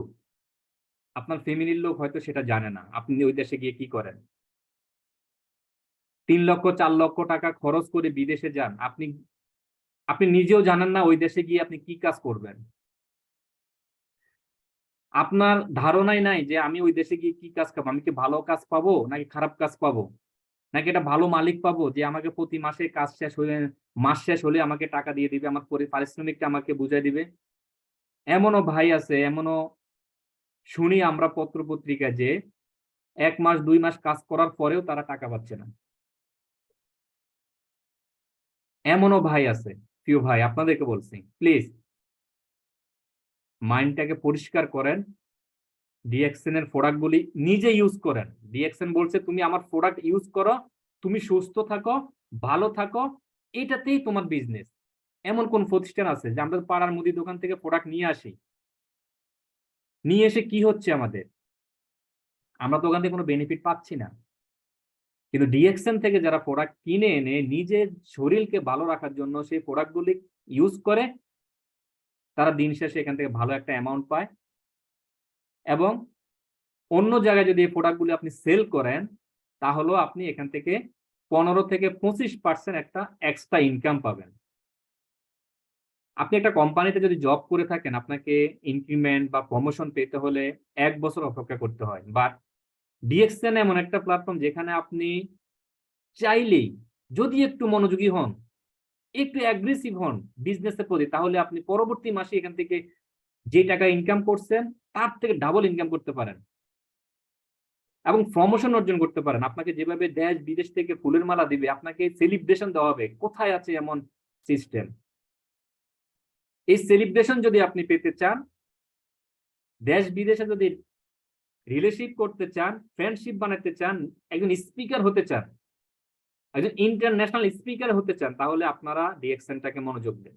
আপনার ফ্যামিলির লোক হয়তো সেটা জানে না আপনি ওই দেশে গিয়ে কি করেন। 3 লক্ষ 4 লক্ষ টাকা খরচ করে বিদেশে যান, আপনি নিজেও জানেন না ওই দেশে গিয়ে আপনি কি কাজ করবেন। আপনার ধারণাই নাই যে আমি ওই দেশে গিয়ে কি কাজ পাবো, আমি কি ভালো কাজ পাবো নাকি খারাপ কাজ পাবো, নাকি একটা ভালো মালিক পাবো যে আমাকে প্রতি মাসে কাজ শেষ হলে, মাস শেষ হলে আমাকে টাকা দিয়ে দিবে, আমার পারিশ্রমিকটা আমাকে বুঝাই দিবে। এমনও ভাই আছে, এমনও শুনি আমরা পত্র পত্রিকায় যে 1 মাস 2 মাস কাজ করার পরেও তারা টাকা পাচ্ছে না। এমনও ভাই আছে। প্রিয় ভাই, আপনাদেরকে বলছি, প্লিজ মাইন্ডটাকে পরিষ্কার করেন, ডিএক্সএন এর প্রোডাক্ট গুলি নিজে ইউজ করেন। ডিএক্সএন বলছে তুমি আমার প্রোডাক্ট ইউজ করো, তুমি সুস্থ থাকো, ভালো থাকো, এটাতেই তোমার বিজনেস। এমন কোন প্রতিষ্ঠান আছে যে আমরা পাড়ার মুদি দোকান থেকে প্রোডাক্ট নিয়ে আসি, নিয়ে এসে কি হচ্ছে আমাদের, আমরা তো ওখান থেকে কোনো বেনিফিট পাচ্ছি না। কিন্তু ডিএক্সএন থেকে যারা প্রোডাক্ট কিনে এনে নিজের শরীরকে ভালো রাখার জন্য সেই প্রোডাক্টগুলি ইউজ করে, তারা দিন শেষে এখান থেকে ভালো একটা অ্যামাউন্ট পায়। এবং অন্য জায়গায় যদি এই প্রোডাক্টগুলি আপনি সেল করেন, তাহলেও আপনি এখান থেকে 15 থেকে 25% একটা এক্সট্রা ইনকাম পাবেন। আপনি একটা কোম্পানিতে যদি জব করে থাকেন, আপনাকে ইনক্রিমেন্ট বা প্রমোশন পেতে হলে 1 বছর অপেক্ষা করতে হয়। বাট ডিএক্সএন এমন একটা প্ল্যাটফর্ম যেখানে আপনি চাইলেই যদি একটু মনোযোগী হন, একটু অ্যাগ্রেসিভ হন বিজনেসের প্রতি, তাহলে আপনি পরবর্তী মাসে এখান থেকে যে টাকা ইনকাম করছেন তার থেকে ডাবল ইনকাম করতে পারেন এবং প্রমোশন অর্জন করতে পারেন। আপনাকে যেভাবে দেশ বিদেশ থেকে ফুলের মালা দিবে, আপনাকে সেলিব্রেশন দেওয়া হবে। কোথায় আছে এমন সিস্টেম? এই সেলিব্রেশন যদি আপনি পেতে চান, দেশ বিদেশে যদি রিলেশনশিপ করতে চান, ফ্রেন্ডশিপ বানাতে চান, একজন স্পিকার হতে চান, একজন ইন্টারন্যাশনাল স্পিকার হতে চান, তাহলে আপনারা ডিএক্সএনটাকে মনোযোগ দেন,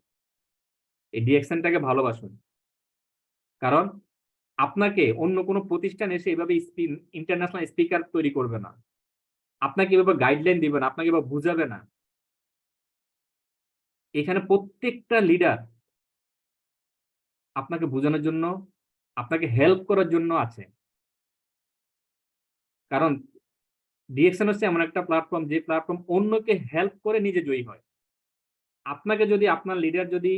এই ডিএক্সএনটাকে ভালোবাসুন। কারণ আপনাকে অন্য কোনো প্রতিষ্ঠান এসে এভাবে ইন্টারন্যাশনাল স্পিকার তৈরি করবে না, আপনাকে এভাবে গাইডলাইন দিবে না, আপনাকে এভাবে বুঝাবে না। এখানে প্রত্যেকটা লিডার আপনাকে বোঝানোর জন্য, আপনাকে হেল্প করার জন্য আছে। কারণ ডিএক্সএন হচ্ছে এমন একটা প্ল্যাটফর্ম, যে প্ল্যাটফর্ম অন্যকে হেল্প করে নিজে জয়ী হয়। আপনাকে যদি আপনার লিডার যদি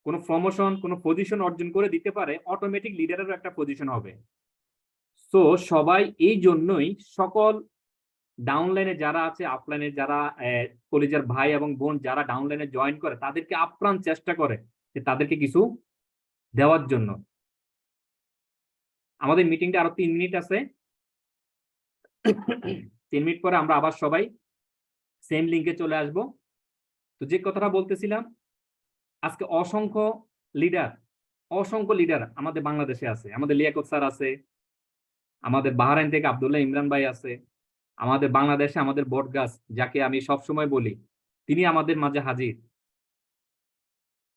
কোনো প্রমোশন, কোনো পজিশন অর্জন করে দিতে পারে, অটোমেটিক লিডারেরও একটা পজিশন হবে। সো সবাই এই জন্যই সকল ডাউনলাইনে যারা আছে, আপলাইনে যারা কলেজের ভাই এবং বোন যারা ডাউনলাইনে জয়েন করে, তাদেরকে আপ্রাণ চেষ্টা করে যে তাদেরকে কিছু দেওয়ার জন্য। আমাদের মিটিংটা আরো 3 মিনিট আছে, 3 মিনিট পরে আমরা আবার সবাই সেম লিঙ্কে চলে আসব। তো যে কথাটা বলতেছিলাম, আজকে অসংখ্য লিডার আমাদের বাংলাদেশে আছে। আমাদের লিয়াকত স্যার আছে, আমাদের বাহরাইন থেকে আব্দুল্লাহ ইমরান ভাই আছে, আমাদের বাংলাদেশে আমাদের বটগাছ, যাকে আমি সব সময় বলি, তিনি আমাদের মাঝে হাজির।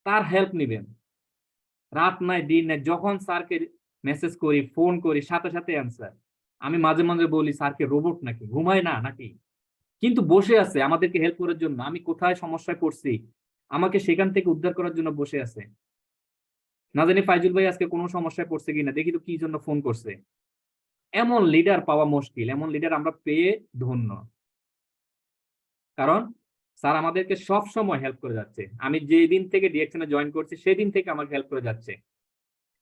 তার হেল্প নিবেন, রাত নাই দিন নাই, যখন স্যারকে মেসেজ করি, ফোন করি, সাথে সাথে অ্যান্সার। আমি মাঝে মাঝে বলি, স্যারকে রোবট নাকি, ঘুমায় না নাকি, কিন্তু বসে আছে আমাদেরকে হেল্প করার জন্য। আমি কোথায় সমস্যায় পড়ছি, আমাকে সেখান থেকে উদ্ধার করার জন্য বসে আছে। না জানি ফাইজুল ভাই আজকে কোনো সমস্যায় পড়ছে কিনা, দেখি তো কি জন্য ফোন করছে। এমন লিডার পাওয়া মুশকিল, এমন লিডার আমরা পেয়ে ধন্য। কারণ স্যার আমাদেরকে সব সময় হেল্প করে যাচ্ছে। আমি যেদিন থেকে ডিএক্সএনে জয়েন করছি সেদিন থেকে আমাকে হেল্প করে যাচ্ছে।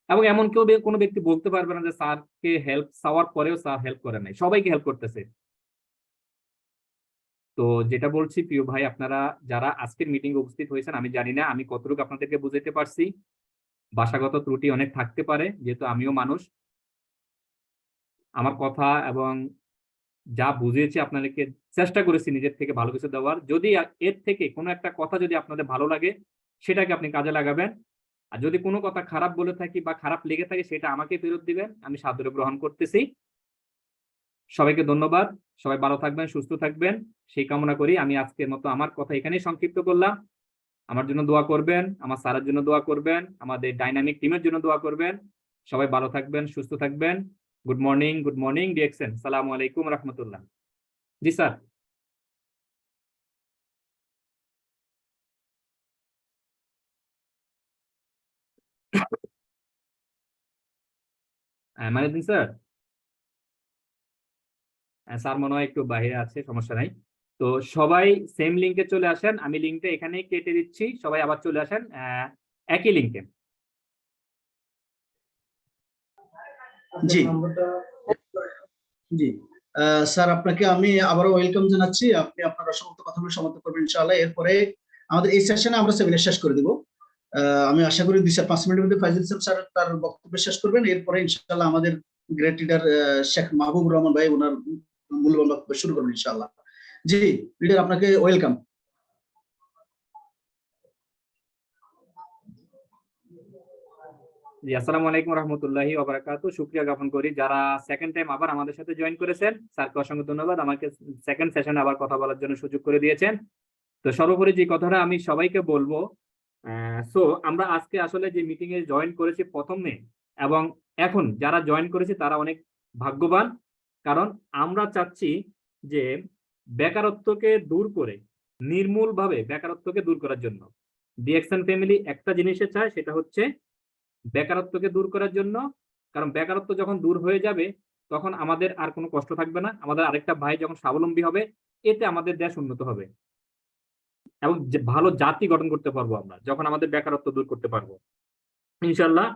এবং এমন কেউ কোনো ব্যক্তি বলতে পারবে না যে স্যারকে হেল্প চাওয়ার পরেও স্যার হেল্প করে নাই, সবাইকে হেল্প করতেছে। তো যেটা বলছি প্রিয় ভাই, আপনারা যারা আজকের মিটিং এ উপস্থিত হয়েছেন, আমি জানি না আমি কতটুকু আপনাদেরকে বুঝাইতে পারছি। ভাষাগত ত্রুটি অনেক থাকতে পারে, যেহেতু আমিও মানুষ। আমার কথা এবং যা বুঝিয়েছি আপনাদেরকে চেষ্টা করেছি নিজের থেকে ভালো কিছু দেওয়ার। যদি এর থেকে কোনো একটা কথা যদি আপনাদের ভালো লাগে সেটাকে আপনি কাজে লাগাবেন। আর যদি কোনো কথা খারাপ বলে থাকি বা খারাপ লেগে থাকে সেটা আমাকে ফেরত দিবেন, আমি সাদরে গ্রহণ করতেছি। সবাইকে ধন্যবাদ। সবাই ভালো থাকবেন, সুস্থ থাকবেন, সেই কামনা করি। আমি আজকের মতো আমার কথা এখানেই সংক্ষিপ্ত করলাম। আমার জন্য দোয়া করবেন, আমার স্যারের জন্য দোয়া করবেন, আমাদের ডাইনামিক টিমের জন্য দোয়া করবেন। সবাই ভালো থাকবেন, সুস্থ থাকবেন। Good morning DXN. সালামু আলাইকুম রহমতুল্লাহ। জি স্যার। মানিদিন স্যার, স্যার মনে হয় একটু বাইরে আছে, সমস্যা নাই। তো সবাই সেম লিঙ্কে চলে আসেন, আমি লিঙ্কটা এখানে কেটে দিচ্ছি, সবাই আবার চলে আসেন একই লিঙ্কে। জি জি স্যার, আপনাকে আমি আবারও ওয়েলকাম জানাচ্ছি। আপনি আপনার অসংখ্য কথাগুলো সমাপ্ত করবেন ইনশাআল্লাহ। এরপরে আমাদের এই সেশনে আমরা সেমিনার শেষ করে দিব। আমি আশা করি 2-5 মিনিটের মধ্যে ফাইজুল ইসলাম স্যার তার বক্তব্য শেষ করবেন। এরপরে ইনশাআল্লাহ আমাদের গ্রেট লিডার শেখ মাহবুব রহমান ভাই ওনার মূল্যবান বক্তব্য শুরু করবেন ইনশাআল্লাহ। জি লিডার, আপনাকে ওয়েলকাম। জি, আসসালামু আলাইকুম রহমতুল্লাহি ওয়া বারাকাতুহু। শুকরিয়া জ্ঞাপন করি যারা সেকেন্ড টাইম আবার আমাদের সাথে জয়েন করেছেন, স্যারকে অসংখ্য ধন্যবাদ আমাকে সেকেন্ড সেশনে আবার কথা বলার জন্য সুযোগ করে দিয়েছেন। তো সর্বোপরি যে কথাটা আমি সবাইকে বলবো, সো আমরা আজকে আসলে যে মিটিং এ জয়েন করেছি প্রথমে এবং এখন যারা জয়েন করেছি তারা অনেক ভাগ্যবান। কারণ আমরা চাচ্ছি যে বেকারত্বকে দূর করে, নির্মূলভাবে বেকারত্বকে দূর করার জন্য ডিএক্সএন ফ্যামিলি একটা জিনিসে চায়, সেটা হচ্ছে বেকারত্বকে দূর করার জন্য। কারণ বেকারত্ব যখন দূর হয়ে যাবে তখন আমাদের আর কোনো কষ্ট থাকবে না, আমাদের আরেকটা ভাই যখন স্বাবলম্বী হবে এতে আমাদের দেশ উন্নত হবে এবং ভালো জাতি গঠন করতে পারবো আমরা যখন আমাদের বেকারত্ব দূর করতে পারবো ইনশাল্লাহ।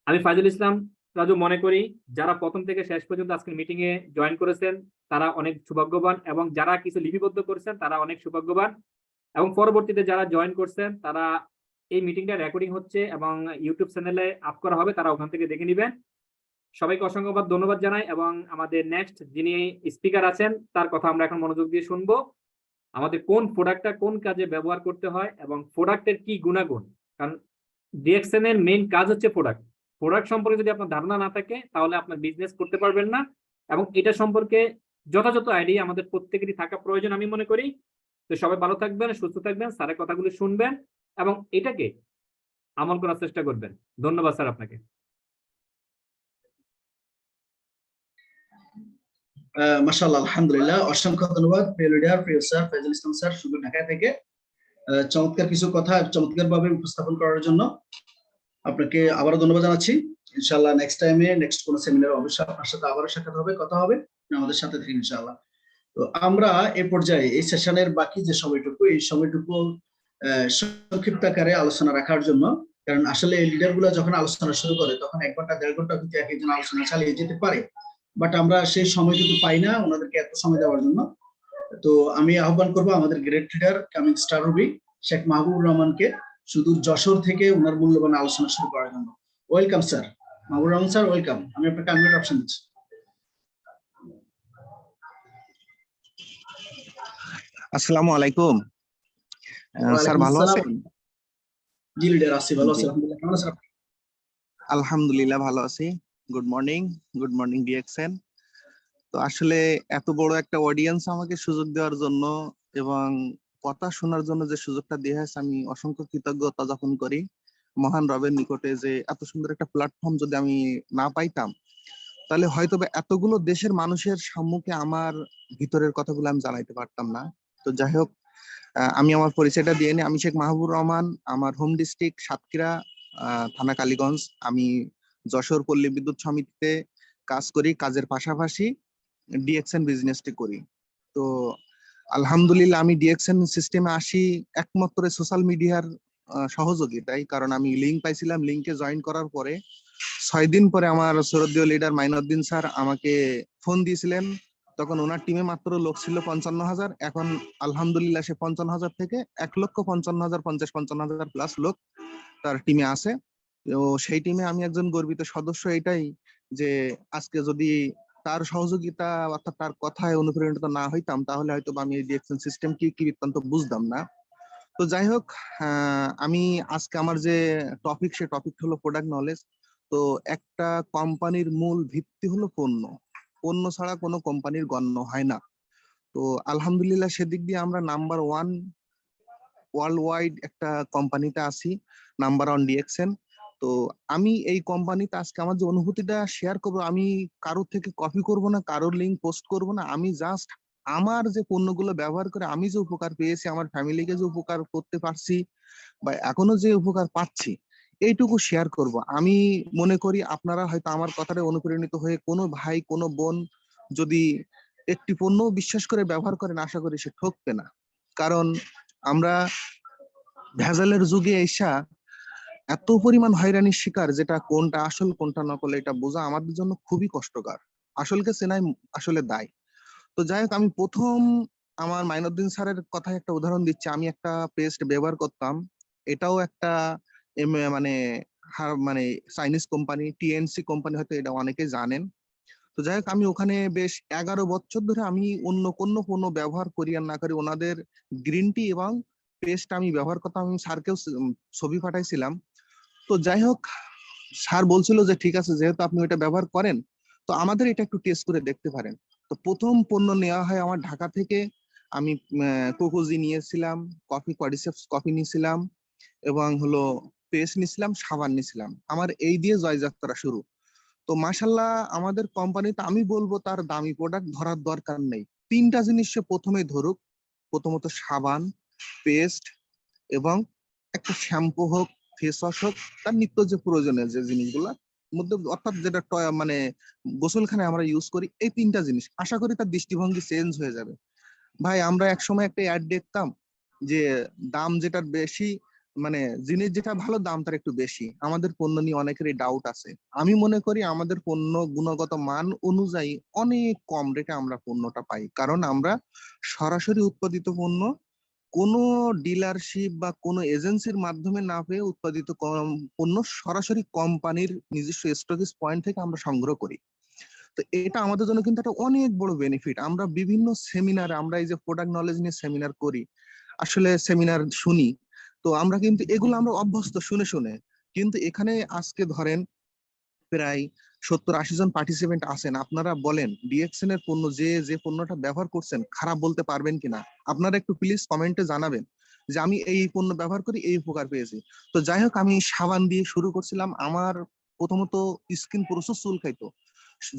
আমি ফাইজুল ইসলাম রাজু মনে করি যারা প্রথম থেকে শেষ পর্যন্ত আজকের মিটিং এ জয়েন করেছেন তারা অনেক সৌভাগ্যবান, এবং যারা কিছু লিপিবদ্ধ করেছেন তারা অনেক সৌভাগ্যবান, এবং পরবর্তীতে যারা জয়েন করছেন তারা এই মিটিংটা রেকর্ডিং হচ্ছে এবং ইউটিউব চ্যানেলে আপ করা হবে, তারা ওখান থেকে দেখে নেবেন। সবাইকে অসংখ্য ধন্যবাদ জানাই এবং আমাদের নেক্সট যিনি স্পিকার আছেন তার কথা আমরা এখন মনোযোগ দিয়ে শুনবো। আমাদের কোন প্রোডাক্টটা কোন কাজে ব্যবহার করতে হয় এবং প্রোডাক্টের কি গুণাগুণ, কারণ ডিএক্সএন এর মেইন কাজ হচ্ছে প্রোডাক্ট। প্রোডাক্ট সম্পর্কে যদি আপনার ধারণা না থাকে তাহলে আপনার বিজনেস করতে পারবেন না, এবং এটা সম্পর্কে যথাযথ আইডিয়া আমাদের প্রত্যেকেরই থাকা প্রয়োজন আমি মনে করি। তো সবাই ভালো থাকবেন, সুস্থ থাকবেন, স্যারের কথাগুলো শুনবেন এবং এটাকে আমল করার চেষ্টা করবেন। ধন্যবাদ স্যার আপনাকে। মাশাআল্লাহ, আলহামদুলিল্লাহ, অসংখ্য ধন্যবাদ প্রিয় লিডার, প্রিয় স্যার ফাইজুল ইসলাম স্যার, সুদূর ঢাকা থেকে চমৎকার কিছু কথা চমৎকার ভাবে উপস্থাপন করার জন্য আপনাকে আবারও ধন্যবাদ জানাচ্ছি। ইনশাআল্লাহ নেক্সট টাইমে নেক্সট কোন সেমিনারে অবশ্যই আপনার সাথে আবারও সাক্ষাৎ হবে, কথা হবে। আমাদের সাথে থাকুন ইনশাআল্লাহ। তো আমরা এই পর্যায়ে এই সেশনের বাকি যে সময়টুকু, এই সময়টুকু সংক্ষিপ্ত আকারে আলোচনা রাখার জন্য, কারণ আসলে লিডার গুলা যখন আলোচনা শুরু করে তখন 1 ঘন্টা 1.5 ঘন্টা কিন্তু একজন আলোচনা চালিয়ে যেতে পারে, বাট আমরা সেই সময় কিন্তু পাই না ওনাদেরকে এত সময় দেওয়ার জন্য। তো আমি আহ্বান করবো আমাদের great leader coming star Ruby Sheikh Mahbubur রহমানকে সুদূর যশোর থেকে ওনার মূল্যবান আলোচনা শুরু করার জন্য। Welcome sir Mahbubur Rahman sir, welcome. আমি আপনাকে আনমিউট অপশন দিচ্ছি। আসসালামু আলাইকুম স্যার, ভালো আছেন? জি লিডার, আছি ভালো আছি জি। আলহামদুলিল্লাহ। কেমন আছেন আপনি? আলহামদুলিল্লাহ ভালো আছি। Good morning DXN. তো আসলে এত বড় একটা অডিয়েন্স আমাকে সুযোগ দেওয়ার জন্য এবং কথা শোনার জন্য যে সুযোগটা দেওয়া হয়েছে, আমি অসংখ্য কৃতজ্ঞতা জ্ঞাপন করি মহান রবের নিকটে, যে এত সুন্দর একটা প্ল্যাটফর্ম যদি আমি না পাইতাম তাহলে হয়তো এতগুলো দেশের মানুষের সম্মুখে আমার ভিতরের কথাগুলো আমি জানাইতে পারতাম না। তো যাই হোক, আমি আমার পরিচয়টা দিয়ে নিই। আমি শেখ মাহবুবুর রহমান, আমার হোম ডিস্ট্রিক্ট সাতক্ষীরা, থানা কালীগঞ্জ। আমি যশোর পল্লী বিদ্যুৎ সমিতিতে কাজ করি, কাজের পাশাপাশি ডিএক্সএন বিজনেসটি করি। তো আলহামদুলিল্লাহ আমি ডিএক্সএন সিস্টেমে আসি একমাত্র সোশ্যাল মিডিয়ার সহযোগিতায়, কারণ আমি লিঙ্ক পাইছিলাম। লিঙ্কে জয়েন করার পরে 6 দিন পরে আমার শ্রদ্ধেয় লিডার মাইনুদ্দিন স্যার আমাকে ফোন দিয়েছিলেন। তখন ওনার টিমে মাত্র লোক ছিল 55,000। এখন আলহামদুলিল্লাহ সে 55,000 থেকে 1,55,000, 55,000 প্লাস লোক তার টিমে আছে। তো সেই টিমে আমি একজন গর্বিত সদস্য। এটাই যে আজকে যদি তার সহযোগিতা অর্থাৎ তার কথায় অনুপ্রাণিত না হইতাম তাহলে হয়তো বা আমি এই ডিএক্সএন সিস্টেম কি বৃত্তান্ত বুঝতাম না। তো যাই হোক, আমি আজকে আমার যে টপিক, সে টপিক হলো প্রোডাক্ট নলেজ। তো একটা কোম্পানির মূল ভিত্তি হলো পণ্য। পণ্য ছাড়া কোনো কোম্পানির গণ্য হয় না। তো আলহামদুলিল্লাহ সেদিক দিয়ে আমরা নাম্বার ওয়ান ওয়ার্ল্ড ওয়াইড একটা কোম্পানিতে আছি, নাম্বার ওয়ান ডিএক্সএন। তো আমি এই কোম্পানিতে আজকে আমার যে অনুভূতিটা শেয়ার করবো, আমি কারোর থেকে কপি করব না, কারোর লিঙ্ক পোস্ট করব না, আমি জাস্ট আমার যে পণ্যগুলো ব্যবহার করে আমি যে উপকার পেয়েছি, আমার ফ্যামিলিকে যে উপকার করতে পারছি বা এখনো যে উপকার পাচ্ছি, এইটুকু শেয়ার করব। আমি মনে করি আপনারা হয়তো আমার কথাটা অনুপ্রাণিত হয়ে কোনো ভাই কোনো বোন যদি একটি পণ্য বিশ্বাস করে ব্যবহার করেন, আশা করি সে ঠকবে না। কারণ আমরা ভেজালের যুগে এসা এত পরিমাণ হয়রানির শিকার, যেটা কোনটা আসল কোনটা নকল এটা বোঝা আমাদের জন্য খুবই কষ্টকর। আসলকে চেনাই আসলে দায়। তো যাই হোক, আমি প্রথম আমার মাইনুদ্দিন স্যারের কথায় একটা উদাহরণ দিচ্ছি। আমি একটা পেস্ট ব্যবহার করতাম, এটাও একটা মানে মানে চাইনিজ কোম্পানি, টিএনসি কোম্পানি, হয়তো এটা অনেকে জানেন। তো যাই হোক, আমি ওখানে বেশ 11 বছর ধরে আমি অন্য কোনো পণ্য ব্যবহার করি আর না করি, ওনাদের গ্রিন টি এবং পেস্ট আমি ব্যবহার করতাম। আমি স্যারকেও ছবি পাঠাইছিলাম। তো যাই হোক, স্যার বলছিল যে ঠিক আছে, যেহেতু আপনি ওইটা ব্যবহার করেন, তো আমাদের এটা একটু টেস্ট করে দেখতে পারেন। তো প্রথম পণ্য নেওয়া হয় আমার ঢাকা থেকে। আমি কোকোজি নিয়েছিলাম, কফি কডিসেপস কফি নিয়েছিলাম, এবং হলো পেস্ট নিয়েছিলাম, সাবান নিয়েছিলাম। আমার এই দিয়ে জয়যাত্রা শুরু। তো মাশাল্লাহ, আমাদের কোম্পানিতে আমি বলবো তার দামি প্রোডাক্ট ধরার দরকার নেই। তিনটা জিনিস সে প্রথমে ধরুক। প্রথমত সাবান, পেস্ট এবং একটা শ্যাম্পু হোক, ফেস ওয়াশ হোক, তার নিত্য যে প্রয়োজনীয় যে জিনিসগুলা মধ্যে, অর্থাৎ যেটা মানে গোসলখানায় আমরা ইউজ করি, এই তিনটা জিনিস, আশা করি তার দৃষ্টিভঙ্গি চেঞ্জ হয়ে যাবে। ভাই, আমরা একসময় একটা অ্যাড দেখতাম যে দাম যেটার বেশি, মানে জিনিস যেটা ভালো দাম তার একটু বেশি। আমাদের পণ্য নিয়ে অনেকেরই ডাউট আছে। আমি মনে করি আমাদের পণ্য গুণগত মান অনুযায়ী অনেক কম রেটে আমরা পণ্যটা পাই, কারণ আমরা সরাসরি উৎপাদিত পণ্য কোনো ডিলারশিপ বা কোনো এজেন্সির মাধ্যমে না পেয়ে উৎপাদিত পণ্য সরাসরি কোম্পানির নিজস্ব স্টকেজ পয়েন্ট থেকে আমরা সংগ্রহ করি। তো এটা আমাদের জন্য কিন্তু একটা অনেক বড় বেনিফিট। আমরা বিভিন্ন সেমিনারে, আমরা এই যে প্রোডাক্ট নলেজ নিয়ে সেমিনার করি, আসলে সেমিনার শুনি, তো আমরা কিন্তু এগুলো আমরা অভ্যস্ত শুনে শুনে। কিন্তু এখানে আজকে ধরেন প্রায় 70-80 জন পার্টিসিপেন্ট আছেন। আপনারা বলেন ডিএক্সএন এর পণ্য, যে যে পণ্যটা ব্যবহার করছেন, খারাপ বলতে পারবেন কিনা? আপনারা একটু প্লিজ কমেন্টে জানাবেন যে আমি এই পণ্য ব্যবহার করি, এই উপকার পেয়েছি। তো যাই হোক, আমি সাবান দিয়ে শুরু করছিলাম। আমার প্রথমত স্কিন প্রচুর চুলকাইতো।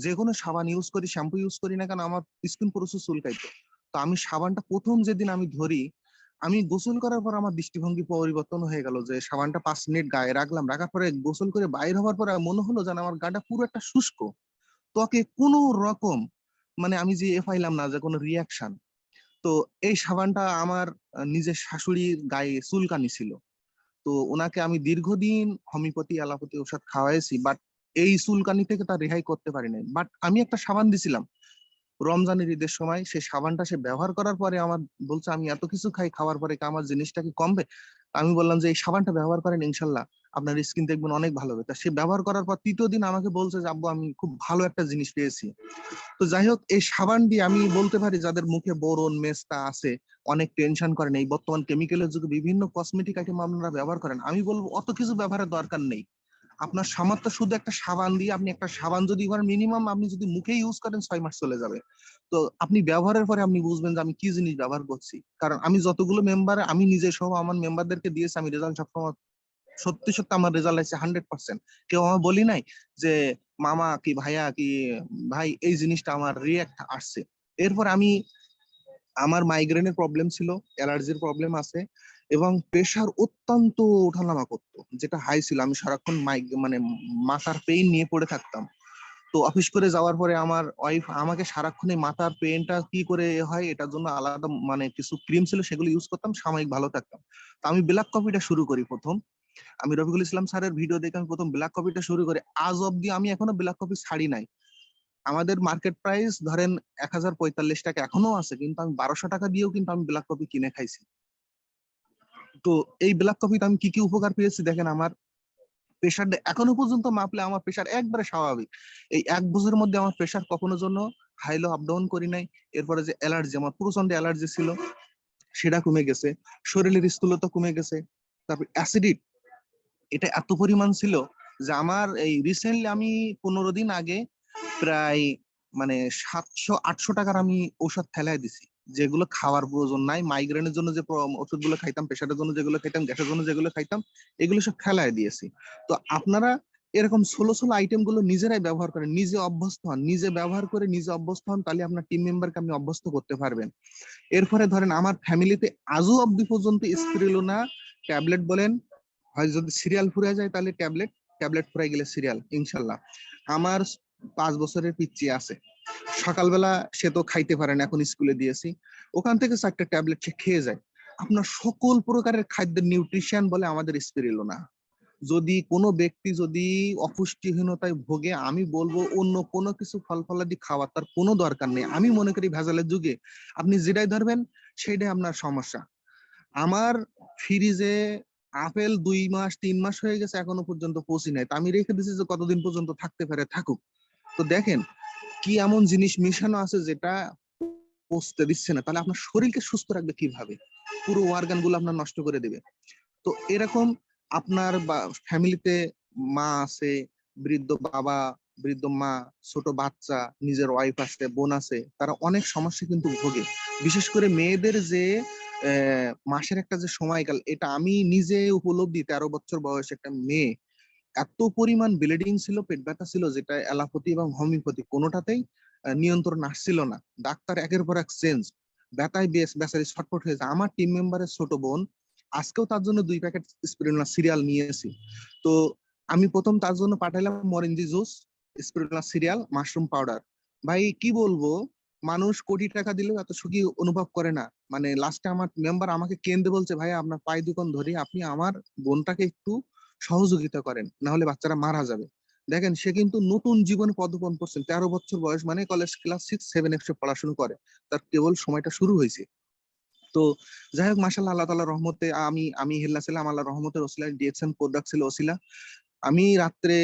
যে কোনো সাবান ইউজ করি, শ্যাম্পু ইউজ করি না কেন, আমার স্কিন প্রচুর চুলকাইতো। তো আমি সাবানটা প্রথম যেদিন আমি ধরি, আমি গোসল করার পর আমার দৃষ্টিভঙ্গি পরিবর্তন হয়ে গেল। যে সাবানটা 5 মিনিট গায়ে রাখলাম, রাখার পরে গোসল করে বাইর হওয়ার পরে মনে হলো যেন আমার গাটা পুরো একটা শুষ্ক, ত্বকে কোনো রকম মানে আমি যে পাইলাম না যে কোনো রিয়াকশন। তো এই সাবানটা আমার নিজের শাশুড়ির গায়ে চুলকানি ছিল। তো ওনাকে আমি দীর্ঘদিন হোমিওপ্যাথি অ্যালোপ্যাথি ওষুধ খাওয়াইছি, বাট এই চুলকানি থেকে তার রেহাই করতে পারি নাই। বাট আমি একটা সাবান দিছিলাম রমজানের ঈদের সময়, সেই সাবানটা সে ব্যবহার করার পরে আমার বলছে, আমি এত কিছু খাই, খাওয়ার পরে কি আমার জিনিসটা কি কমবে? আমি বললাম যে এই সাবানটা ব্যবহার করেন, ইনশাল্লাহ আপনার স্কিন দেখবেন অনেক ভালো হবে। তা সে ব্যবহার করার পর তৃতীয় দিন আমাকে বলছে যে আব্বু, আমি খুব ভালো একটা জিনিস পেয়েছি। তো যাই হোক, এই সাবান দিয়ে আমি বলতে পারি যাদের মুখে বোরন মেস্তা আছে, অনেক টেনশন করেন, এই বর্তমান কেমিক্যালের যুগে বিভিন্ন কসমেটিক আইটেম আপনারা ব্যবহার করেন, আমি বলবো অত কিছু ব্যবহারের দরকার নেই। আপনার সামর্থ্য শুধু একটা সাবান দিয়ে, আপনি একটা সাবান যদি মিনিমাম আপনি যদি মুখে ইউজ করেন 6 মাস চলে যাবে। তো আপনি ব্যবহারের পরে আপনি বুঝবেন যে আমি কি জিনিস ব্যবহার করছি। কারণ আমি যতগুলো মেম্বার, আমি নিজে সহ আমার মেম্বারদেরকে দিয়েছি, আমি রেজাল্ট সবসময় সত্যি সত্যি আমার রেজাল্ট আছে 100%। কেউ আমার বলি নাই যে মামা কি ভাইয়া কি ভাই এই জিনিসটা আমার রিয়াক্ট আসছে। এরপর আমি, আমার মাইগ্রেনের প্রবলেম ছিল, অ্যালার্জির প্রবলেম আছে, এবং প্রেশার অত্যন্ত ওঠানামা করতো, যেটা হাই ছিল। আমি সারাক্ষণ মানে মাথার পেইন নিয়ে পড়ে থাকতাম। তো অফিস করে যাওয়ার পরে আমার ওয়াইফ আমাকে সারাক্ষণ এই মাথার পেইনটা কি করে হয় এটার জন্য আলাদা মানে কিছু ক্রিম ছিল, সেগুলো ইউজ করতাম, সাময়িক ভালো থাকতাম। তো আমি ব্ল্যাক কফিটা শুরু করি প্রথম। আমি রফিকুল ইসলাম স্যারের ভিডিও দেখে আমি প্রথম ব্ল্যাক কফিটা শুরু করি। আজ অব্দি আমি এখনো ব্ল্যাক কফি ছাড়ি নাই। আমাদের মার্কেট প্রাইস ধরেন 1045 টাকা এখনো আছে, কিন্তু আমি 1200 টাকা দিয়েও কিন্তু আমি ব্ল্যাক কফি কিনে খাইছি। তো এই ব্ল্যাক কফিতে আমি কি কি উপকার পেয়েছি দেখেন। আমার প্রেশার এখনো পর্যন্ত মাপলে আমার প্রেশার একবারে স্বাভাবিক। এই 1 বছরের মধ্যে আমার প্রেশার কখনো জন্য হাই লো আপ ডাউন করি নাই। এরপরে যে অ্যালার্জি, আমার প্রচন্ড অ্যালার্জি ছিল, সেটা কমে গেছে। শরীরের স্থূলতা কমে গেছে। তারপর অ্যাসিডিটি, এটা এত পরিমাণ ছিল যে আমার এই রিসেন্টলি আমি 15 দিন আগে প্রায় মানে 700-800 টাকার আমি ঔষধ ফেলাই দিছি, যেগুলো খাওয়ার প্রয়োজন নাই। মাইগ্রেনের জন্য যে ওষুধগুলো খাইতাম, প্রেশারের জন্য যেগুলো খাইতাম, গ্যাসের জন্য যেগুলো খাইতাম, এগুলো সব ফেলাই দিয়েছি। তো আপনারা এরকম ছোলো ছোলো আইটেম গুলো নিজেরাই ব্যবহার করেন, নিজে অভ্যস্ত হন, নিজে ব্যবহার করে নিজে অভ্যস্ত হন, তাহলে আপনার টিম মেম্বারকে আপনি অভ্যস্ত করতে পারবেন। এরপরে ধরেন আমার ফ্যামিলিতে আজও অব্দি পর্যন্ত স্পিরুলিনা ট্যাবলেট বলেন, হয় যদি সিরিয়াল ফুরিয়ে যায় তাহলে ট্যাবলেট, ট্যাবলেট ফুরাই গেলে সিরিয়াল, ইনশাল্লাহ। আমার 5 বছরের পিচ্চি আছে, সকালবেলা সে তো খাইতে পারে না, এখন স্কুলে দিয়েছি, ওখান থেকে 4টা ট্যাবলেট সে খেয়ে যায়। আপনার সকল প্রকারের খাদ্যের নিউট্রিশন বলে আমাদের স্পিরুলিনা। যদি কোনো ব্যক্তি যদি অপুষ্টিহীনতায় ভোগে, আমি বলবো অন্য কোনো কিছু ফল ফলাদি খাওয়ার তার কোনো দরকার নেই। আমি মনে করি ভেজালের যুগে আপনি যেটাই ধরবেন সেটাই আপনার সমস্যা। আমার ফ্রিজে আপেল 2 মাস 3 মাস হয়ে গেছে, এখনো পর্যন্ত পৌঁছি নাই। তা আমি রেখে দিচ্ছি যে কতদিন পর্যন্ত থাকতে পারে থাকুক। তো দেখেন কি এমন জিনিস মিশানো আছে যেটা পৌঁছতে দিচ্ছে না, তাহলে আপনার শরীরকে সুস্থ রাখবে কিভাবে? পুরো অর্গান গুলো আপনার নষ্ট করে দেবে। তো এরকম আপনার ফ্যামিলিতে মা আছে, বৃদ্ধ বাবা, বৃদ্ধ মা, ছোট বাচ্চা, নিজের ওয়াইফ আছে, বোন আছে, তারা অনেক সমস্যা কিন্তু ভোগে। বিশেষ করে মেয়েদের যে মাসের একটা যে সময়কাল, এটা আমি নিজে উপলব্ধি। 13 বছর বয়সে একটা মেয়ে, এত পরিমাণ ব্লিডিং ছিল, পেট ব্যথা ছিল, যেটা অ্যালোপ্যাথি এবং হোমিওপ্যাথি কোনোটাতেই নিয়ন্ত্রণ আসছিল না। ডাক্তার একের পর এক চেঞ্জ, ব্যথায় বেচারি ছটফট হয়েছে। আমার টিম মেম্বারের ছোট বোন, আজকেও তার জন্য 2 প্যাকেট স্পিরুলিনা সিরিয়াল নিয়েছি। তো আমি প্রথম তার জন্য পাঠাইলাম moringa juice, spirulina cereal, mushroom powder. ভাই কি বলবো, মানুষ কোটি টাকা দিলেও এত সুখী অনুভব করে না। মানে লাস্টে আমার মেম্বার আমাকে কেন্দ্রে বলছে, ভাই আপনার পায়ে দুকন ধরি, আপনি আমার বোনটাকে একটু সহযোগিতা করেন, না হলে বাচ্চারা মারা যাবে। দেখেন সে কিন্তু নতুন জীবনে পদার্পণ করছেন, 13 বছর বয়স, মানে কলেজ ক্লাস 6-7 সে পড়াশোনা করে, তার কেবল সময়টা শুরু হয়েছে। তো যাই হোক, মাশাআল্লাহ, আল্লাহ তাআলার রহমতে আমি হেল্লা ছিলাম, আল্লাহর রহমতের ওসিলা, ডিএক্সএন প্রোডাক্ট ছিল ওসিলা। আমি রাত্রে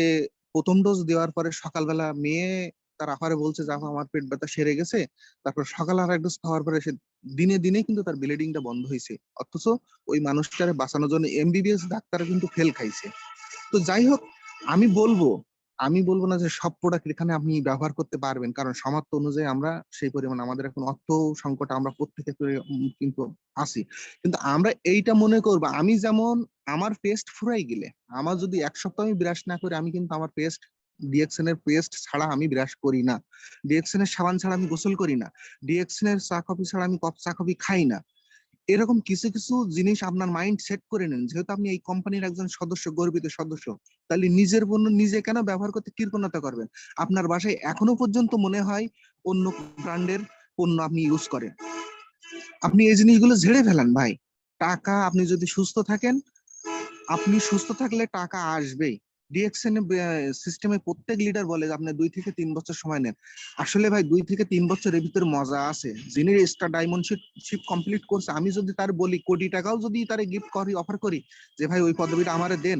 প্রথম ডোজ দেওয়ার পরে সকালবেলা মেয়ে তার আপারে বলছে যে আপা আমার পেট ব্যথা সেরে গেছে। তারপর সকালে আর এক ডোজ খাওয়ার পরে সে দিনে দিনে কিন্তু তার ব্লিডিংটা বন্ধ হয়েছে। অথচ ওই মানুষটারে বাঁচানোর জন্য এমবিবিএস ডাক্তার কিন্তু ফেল খাইছে। তো যাই হোক, আমি বলবো আমি বলবো না যে সব প্রোডাক্ট এখানে আপনি ব্যবহার করতে পারবেন, কারণ সামর্থ্য অনুযায়ী আমরা সেই পরিমাণ, আমাদের এখন অর্থ সংকট, আমরা প্রত্যেকে কিন্তু আছি। কিন্তু আমরা এইটা মনে করবো, আমি যেমন আমার পেস্ট ফুরাই গেলে, আমার যদি 1 সপ্তাহ আমি ব্রাশ না করি, আমি কিন্তু আমার পেস্ট, ডিএক্সএন এর পেস্ট ছাড়া আমি ব্রাশ করি না, ডিএক্সএন এর সাবান ছাড়া আমি গোসল করি না, ডিএক্সএন এর চা কফি ছাড়া আমি চা কফি খাই না। এরকম কিছু কিছু জিনিস আপনার মাইন্ড সেট করে নেন। যেহেতু আপনি এই কোম্পানির একজন সদস্য, গর্বিত সদস্য, তাহলে নিজের পণ্য নিজে কেন ব্যবহার করতে কৃপণতা করবেন? আপনার বাসায় এখনো পর্যন্ত মনে হয় অন্য ব্র্যান্ডের পণ্য আপনি ইউজ করেন, আপনি এই জিনিসগুলো ঝেড়ে ফেলেন ভাই। টাকা, আপনি যদি সুস্থ থাকেন, আপনি সুস্থ থাকলে টাকা আসবেই। ডিএক্সএন সিস্টেমে প্রত্যেক লিডার বলে যে আপনি 2 থেকে 3 বছর সময় নেন। আসলে ভাই 2 থেকে 3 বছরের ভিতরে মজা আছে। যিনি স্টার ডায়মন্ড শিপ কমপ্লিট করছে, আমি যদি তার বলি কোটি টাকাও যদি তারে গিফট করি, অফার করি যে ভাই ওই পদবিটা আমারে দেন,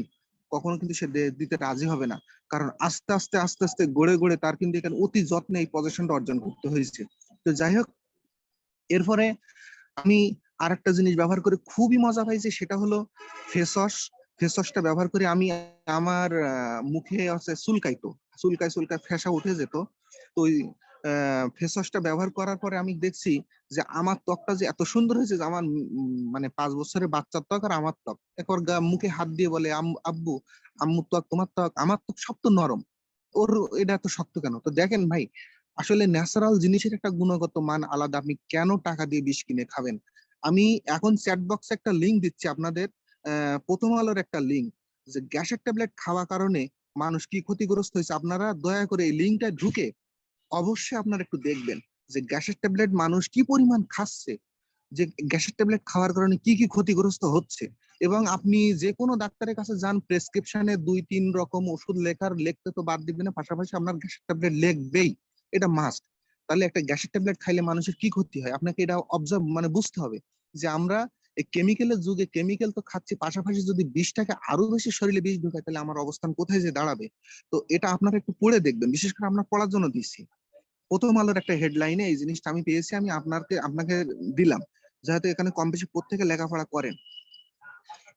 কখনো কিন্তু সে দিতে রাজি হবে না। কারণ আস্তে আস্তে আস্তে আস্তে গড়ে গড়ে তার কিন্তু এখানে অতি যত্নে এই পজিশনটা অর্জন করতে হয়েছে। তো যাই হোক, এরপরে আমি আরেকটা জিনিস ব্যবহার করে খুবই মজা পাইছি, সেটা হলো ফেস ওয়াশ। ফেস ওয়াশটা ব্যবহার করে আমি আমার মুখে আছে চুলকাইতো, চুলকায় ফেসা উঠে যেত। তো ওই ফেস ওয়াশটা ব্যবহার করার পরে আমি দেখছি যে আমার ত্বকটা যে এত সুন্দর হয়েছে, যে আমার মানে 5 বছরের বাচ্চার ত্বক আর আমার ত্বক, একবার মুখে হাত দিয়ে বলে, আব্বু আম্মুর ত্বক, তোমার ত্বক, আমার ত্বক সব তো নরম, ওর এটা এত শক্ত কেন? তো দেখেন ভাই, আসলে ন্যাচারাল জিনিসের একটা গুণগত মান আলাদা। আপনি কেন টাকা দিয়ে বিষ কিনে খাবেন? আমি এখন চ্যাট বক্সে একটা লিঙ্ক দিচ্ছি আপনাদের, প্রথম আলোর একটা লিঙ্ক, যে গ্যাসের ট্যাবলেট খাওয়ার কারণে মানুষ কি ক্ষতিগ্রস্ত হয়েছে। আপনারা দয়া করে এই লিঙ্কটা ঢুকে অবশ্যই আপনারা একটু দেখবেন যে গ্যাসের ট্যাবলেট মানুষ কি পরিমাণ খাচ্ছে, যে গ্যাসের ট্যাবলেট খাওয়ার কারণে কি কি ক্ষতিগ্রস্ত হচ্ছে। এবং আপনি যে কোনো ডাক্তারের কাছে যান, প্রেসক্রিপশনে 2-3 রকম ওষুধ লিখতে তো বাদ দিবেন না, পাশাপাশি আপনার গ্যাসের ট্যাবলেট লিখবেই, এটা মাস্ট। তাহলে একটা গ্যাসের ট্যাবলেট খাইলে মানুষের কি ক্ষতি হয় আপনাকে এটা অবজার্ভ, মানে বুঝতে হবে যে আমরা এই কেমিক্যালের যুগে কেমিক্যাল তো খাচ্ছি, পাশাপাশি যদি বিষটাকে আরো বেশি শরীরে বিষ ঢোকায় তাহলে আমার অবস্থান কোথায় যে দাঁড়াবে। তো এটা আপনারা একটু পড়ে দেখবেন, বিশেষ করে আমরা পড়ার জন্য দিচ্ছি। প্রথম আলোর একটা হেডলাইনে এই জিনিসটা আমি পেয়েছি, আমি আপনাকে দিলাম, যাতে এখানে কম বেশি প্রত্যেকে লেখাপড়া করেন।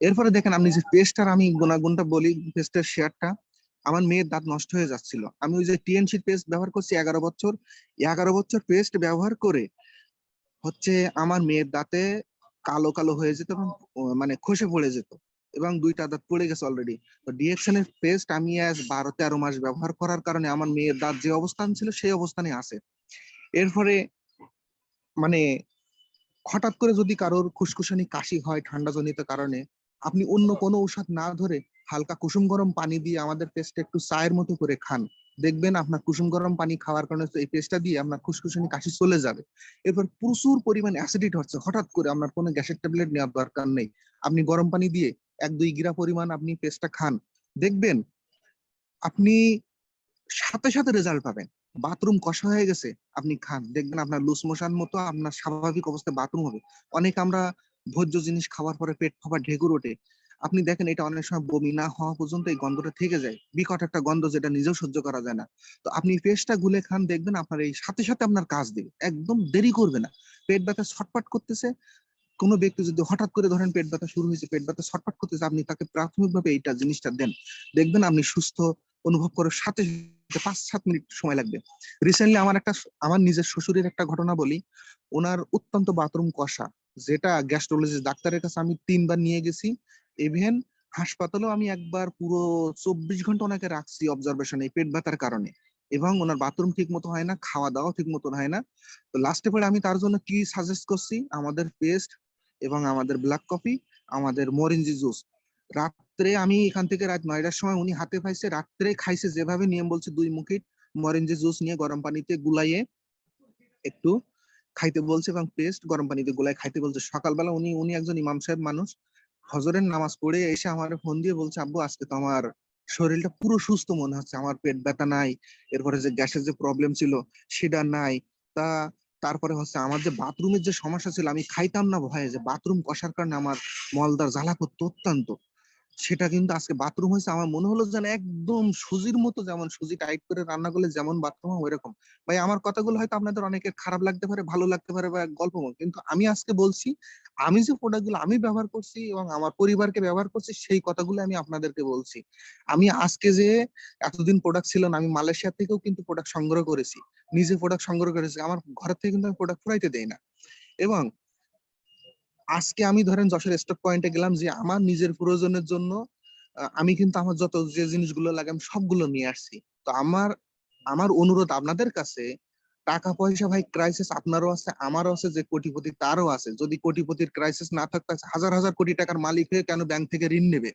এরপরে দেখেন, আপনি যে পেস্টটার আমি গুণাগুণটা বলি, পেস্টের শেয়ারটা, আমার মেয়ের দাঁত নষ্ট হয়ে যাচ্ছিল, আমি ওই যে টিএনসি পেস্ট ব্যবহার করছি 11 বছর, 11 বছর পেস্ট ব্যবহার করে হচ্ছে আমার মেয়ের দাঁতে কালো কালো হয়ে যেত এবং মানে খসে পড়ে যেত, এবং 2টা দাঁত পড়ে গেছে অলরেডি। তো ডিএক্সএন এর পেস্ট আমি আজ 12-13 মাস ব্যবহার করার কারণে আমার মেয়ের দাঁত যে অবস্থান ছিল সেই অবস্থানে আছে। এরপরে মানে হঠাৎ করে যদি কারোর খুসখুসানি কাশি হয় ঠান্ডা জনিত কারণে, আপনি অন্য কোনো ঔষধ না ধরে হালকা কুসুম গরম পানি দিয়ে আমাদের পেস্টটা একটু চায়ের মতো করে খান, দেখবেন আপনার কুসুম গরম পানি খাওয়ার কারণে এই পেস্টটা দিয়ে আপনার খুসখুসানি কাশি চলে যাবে। এরপর প্রচুর পরিমাণ অ্যাসিডিটি হচ্ছে, হঠাৎ করে আপনার কোনো গ্যাসের ট্যাবলেট নেওয়ার দরকার নেই, আপনি গরম পানি দিয়ে 1-2 গিরা পরিমাণ আপনি পেস্টটা খান, দেখবেন আপনি সাথে সাথে রেজাল্ট পাবেন। বাথরুম কষা হয়ে গেছে, আপনি খান, দেখবেন আপনার লুজ মোশন মতো আপনার স্বাভাবিক অবস্থায় বাথরুম হবে। অনেক আমরা ভোজ্য জিনিস খাওয়ার পরে পেট ফাঁপা ঢেকুর ওঠে, আপনি দেখেন এটা অনেক সময় বমি না হওয়া পর্যন্ত এই গন্ধটা থেকে যায়, বিকট একটা গন্ধ যেটা নিজেও সহ্য করা যায় না। তো আপনি পেস্টটা গুলে খান, দেখবেন আপনার এই সাথে সাথে আপনার কাজ দিবে, একদম দেরি করবে না। পেট ব্যথা ছটফট করতেছে, কোনো ব্যক্তি যদি হঠাৎ করে ধরেন পেট ব্যথা শুরু হয়েছে, পেট ব্যথা ছটফট করতেছে, আপনি তাকে প্রাথমিকভাবে এইটা জিনিসটা দেন, দেখবেন আপনি সুস্থ অনুভব করার সাথে সাথে 5-7 মিনিট সময় লাগবে। রিসেন্টলি আমার নিজের শ্বশুরের একটা ঘটনা বলি, ওনার অত্যন্ত বাথরুম কষা, যেটা গ্যাস্ট্রোলজিস্ট ডাক্তারের কাছে আমি 3বার নিয়ে গেছি, ইভেন হাসপাতালেও আমি একবার পুরো 24 ঘন্টা ওনাকে রাখছি অবজারভেশনে এই পেট ব্যথার কারণে, এবং ওনার বাথরুম ঠিক মতো হয় না, খাওয়া দাওয়া ঠিক মতো হয় না। তো লাস্টে পরে আমি তার জন্য কি সাজেস্ট করছি, আমাদের পেস্ট এবং আমাদের ব্ল্যাক কফি, আমাদের মরিঞ্জি জুস। রাত্রে আমি এখান থেকে রাত 9টার সময় উনি হাতে পাইছে, রাত্রে খাইছে, যেভাবে নিয়ম বলছে 2 মুখি মরিঞ্জি জুস নিয়ে গরম পানিতে গুলাইয়ে একটু খাইতে বলছে, এবং পেস্ট গরম পানিতে গুলাই খাইতে বলছে। সকালবেলা উনি উনি একজন ইমাম সাহেব মানুষ, ফজরের নামাজ পড়ে এসে আমার ফোন দিয়ে বলছে, আব্বু আজকে তো আমার শরীরটা পুরো সুস্থ মনে হচ্ছে, আমার পেট ব্যথা নাই, এরপরে যে গ্যাসের যে প্রবলেম ছিল সেটা নাই। তা তারপরে হচ্ছে আমার যে বাথরুমের যে সমস্যা ছিল, আমি খাইতাম না ভয়ে, যে বাথরুম কষার কারণে আমার মলদার জ্বালা করতো অত্যন্ত, সেটা কিন্তু আজকে বাথরুম হয়েছে, আমার মনে হলো যেন একদম সুজির মতো, যেমন সুজি টাইট করে রান্না করলে যেমন বাথরুম হয় ওইরকম। ভাই আমার কথাগুলো হয়তো আপনাদের অনেকের খারাপ লাগতে পারে, ভালো লাগতে পারে, বা গল্প, কিন্তু আমি আজকে বলছি আমি যে প্রোডাক্টগুলো আমি ব্যবহার করছি এবং আমার পরিবারকে ব্যবহার করছি সেই কথাগুলো আমি আপনাদেরকে বলছি। আমি আজকে যে এতদিন প্রোডাক্ট ছিল না, আমি মালয়েশিয়া থেকেও কিন্তু প্রোডাক্ট সংগ্রহ করেছি, নিজে প্রোডাক্ট সংগ্রহ করেছি, আমার ঘরের থেকে কিন্তু আমি প্রোডাক্ট ফুরাইতে দেই না। এবং আজকে আমি ধরেন যশোর স্টক পয়েন্টে গেলাম, যে আমার নিজের প্রয়োজনের জন্য আমি কিন্তু আমার যত যে জিনিসগুলো লাগে আমি সবগুলো নিয়ে আসছি। তো আমার আমার অনুরোধ আপনাদের কাছে, টাকা পয়সা ভাই ক্রাইসিস আপনারও আছে, আমারও আছে, যে কোটিপতি তারও আছে। যদি কোটিপতির ক্রাইসিস না থাকতে, হাজার হাজার কোটি টাকার মালিক হয়ে কেন ব্যাংক থেকে ঋণ নেবে?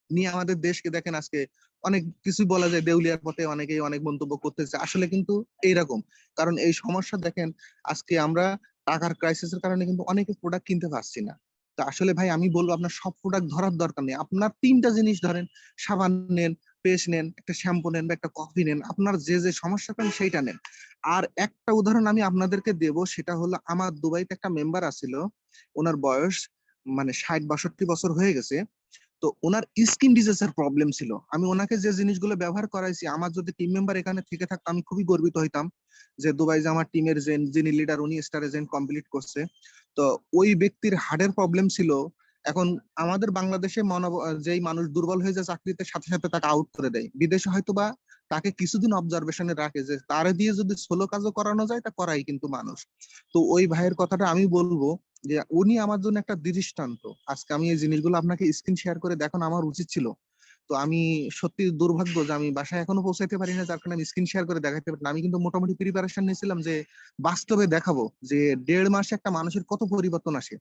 নিয়ে আমাদের দেশকে দেখেন আজকে অনেক কিছু বলা যায়, দেউলিয়ার পথে অনেকেই অনেক মন্তব্য করতেছে, আসলে কিন্তু এইরকম। কারণ এই সমস্যা দেখেন, আজকে আমরা টাকার ক্রাইসিসের কারণে কিন্তু অনেকে প্রোডাক্ট কিনতে পারছি না। তো আসলে ভাই আমি বলবো, আপনার সব প্রোডাক্ট ধরার দরকার নেই, আপনার 3টা জিনিস ধরেন, সাবান নেন, পেস্ট নেন, একটা শ্যাম্পু নেন, বা একটা কফি নেন, আপনার যে যে সমস্যা পান সেইটা নেন। আর একটা উদাহরণ আমি আপনাদেরকে দেব, সেটা হলো আমার দুবাইতে একটা মেম্বার আছিল, ওনার বয়স মানে 60-62 বছর হয়ে গেছে। তো ওনার স্কিন ডিজিজের প্রবলেম ছিল, আমি ওনাকে যে জিনিসগুলো ব্যবহার করাইছি, আমার যদি টিম মেম্বার এখানে থেকে থাকতো আমি খুবই গর্বিত হইতাম, যে দুবাই যে আমার টিমের যিনি লিডার উনি স্টার এজেন্ট কমপ্লিট করছে। তো ওই ব্যক্তির হার্টের প্রবলেম ছিল। এখন আমাদের বাংলাদেশে যেই মানুষ দুর্বল হয়ে যায় চাকরিতে, সাথে সাথে তাকে আউট করে দেয়, বিদেশে হয়তো বা তাকে কিছুদিন অবজারভেশনে রাখে, যে তারে দিয়ে যদি সোলো কাজও করানো যায় তা করাই কিন্তু মানুষ। তো ওই ভাইয়ের কথাটা আমি বলবো, যে উনি আমার জন্য একটা দৃষ্টান্ত। আজকে আমি এই জিনিসগুলো আপনাকে স্ক্রিন শেয়ার করে দেখানো আমার উচিত ছিল, তো আমি সত্যি দুর্ভাগ্য যে আমি বাসায় এখনো পৌঁছাইতে পারি না, যার কারণে আমি স্ক্রিন শেয়ার করে দেখাতে পারি না। আমি কিন্তু মোটামুটি প্রিপারেশন নিয়েছিলাম যে বাস্তবে দেখাবো যে 1.5 মাসে একটা মানুষের কত পরিবর্তন আসে।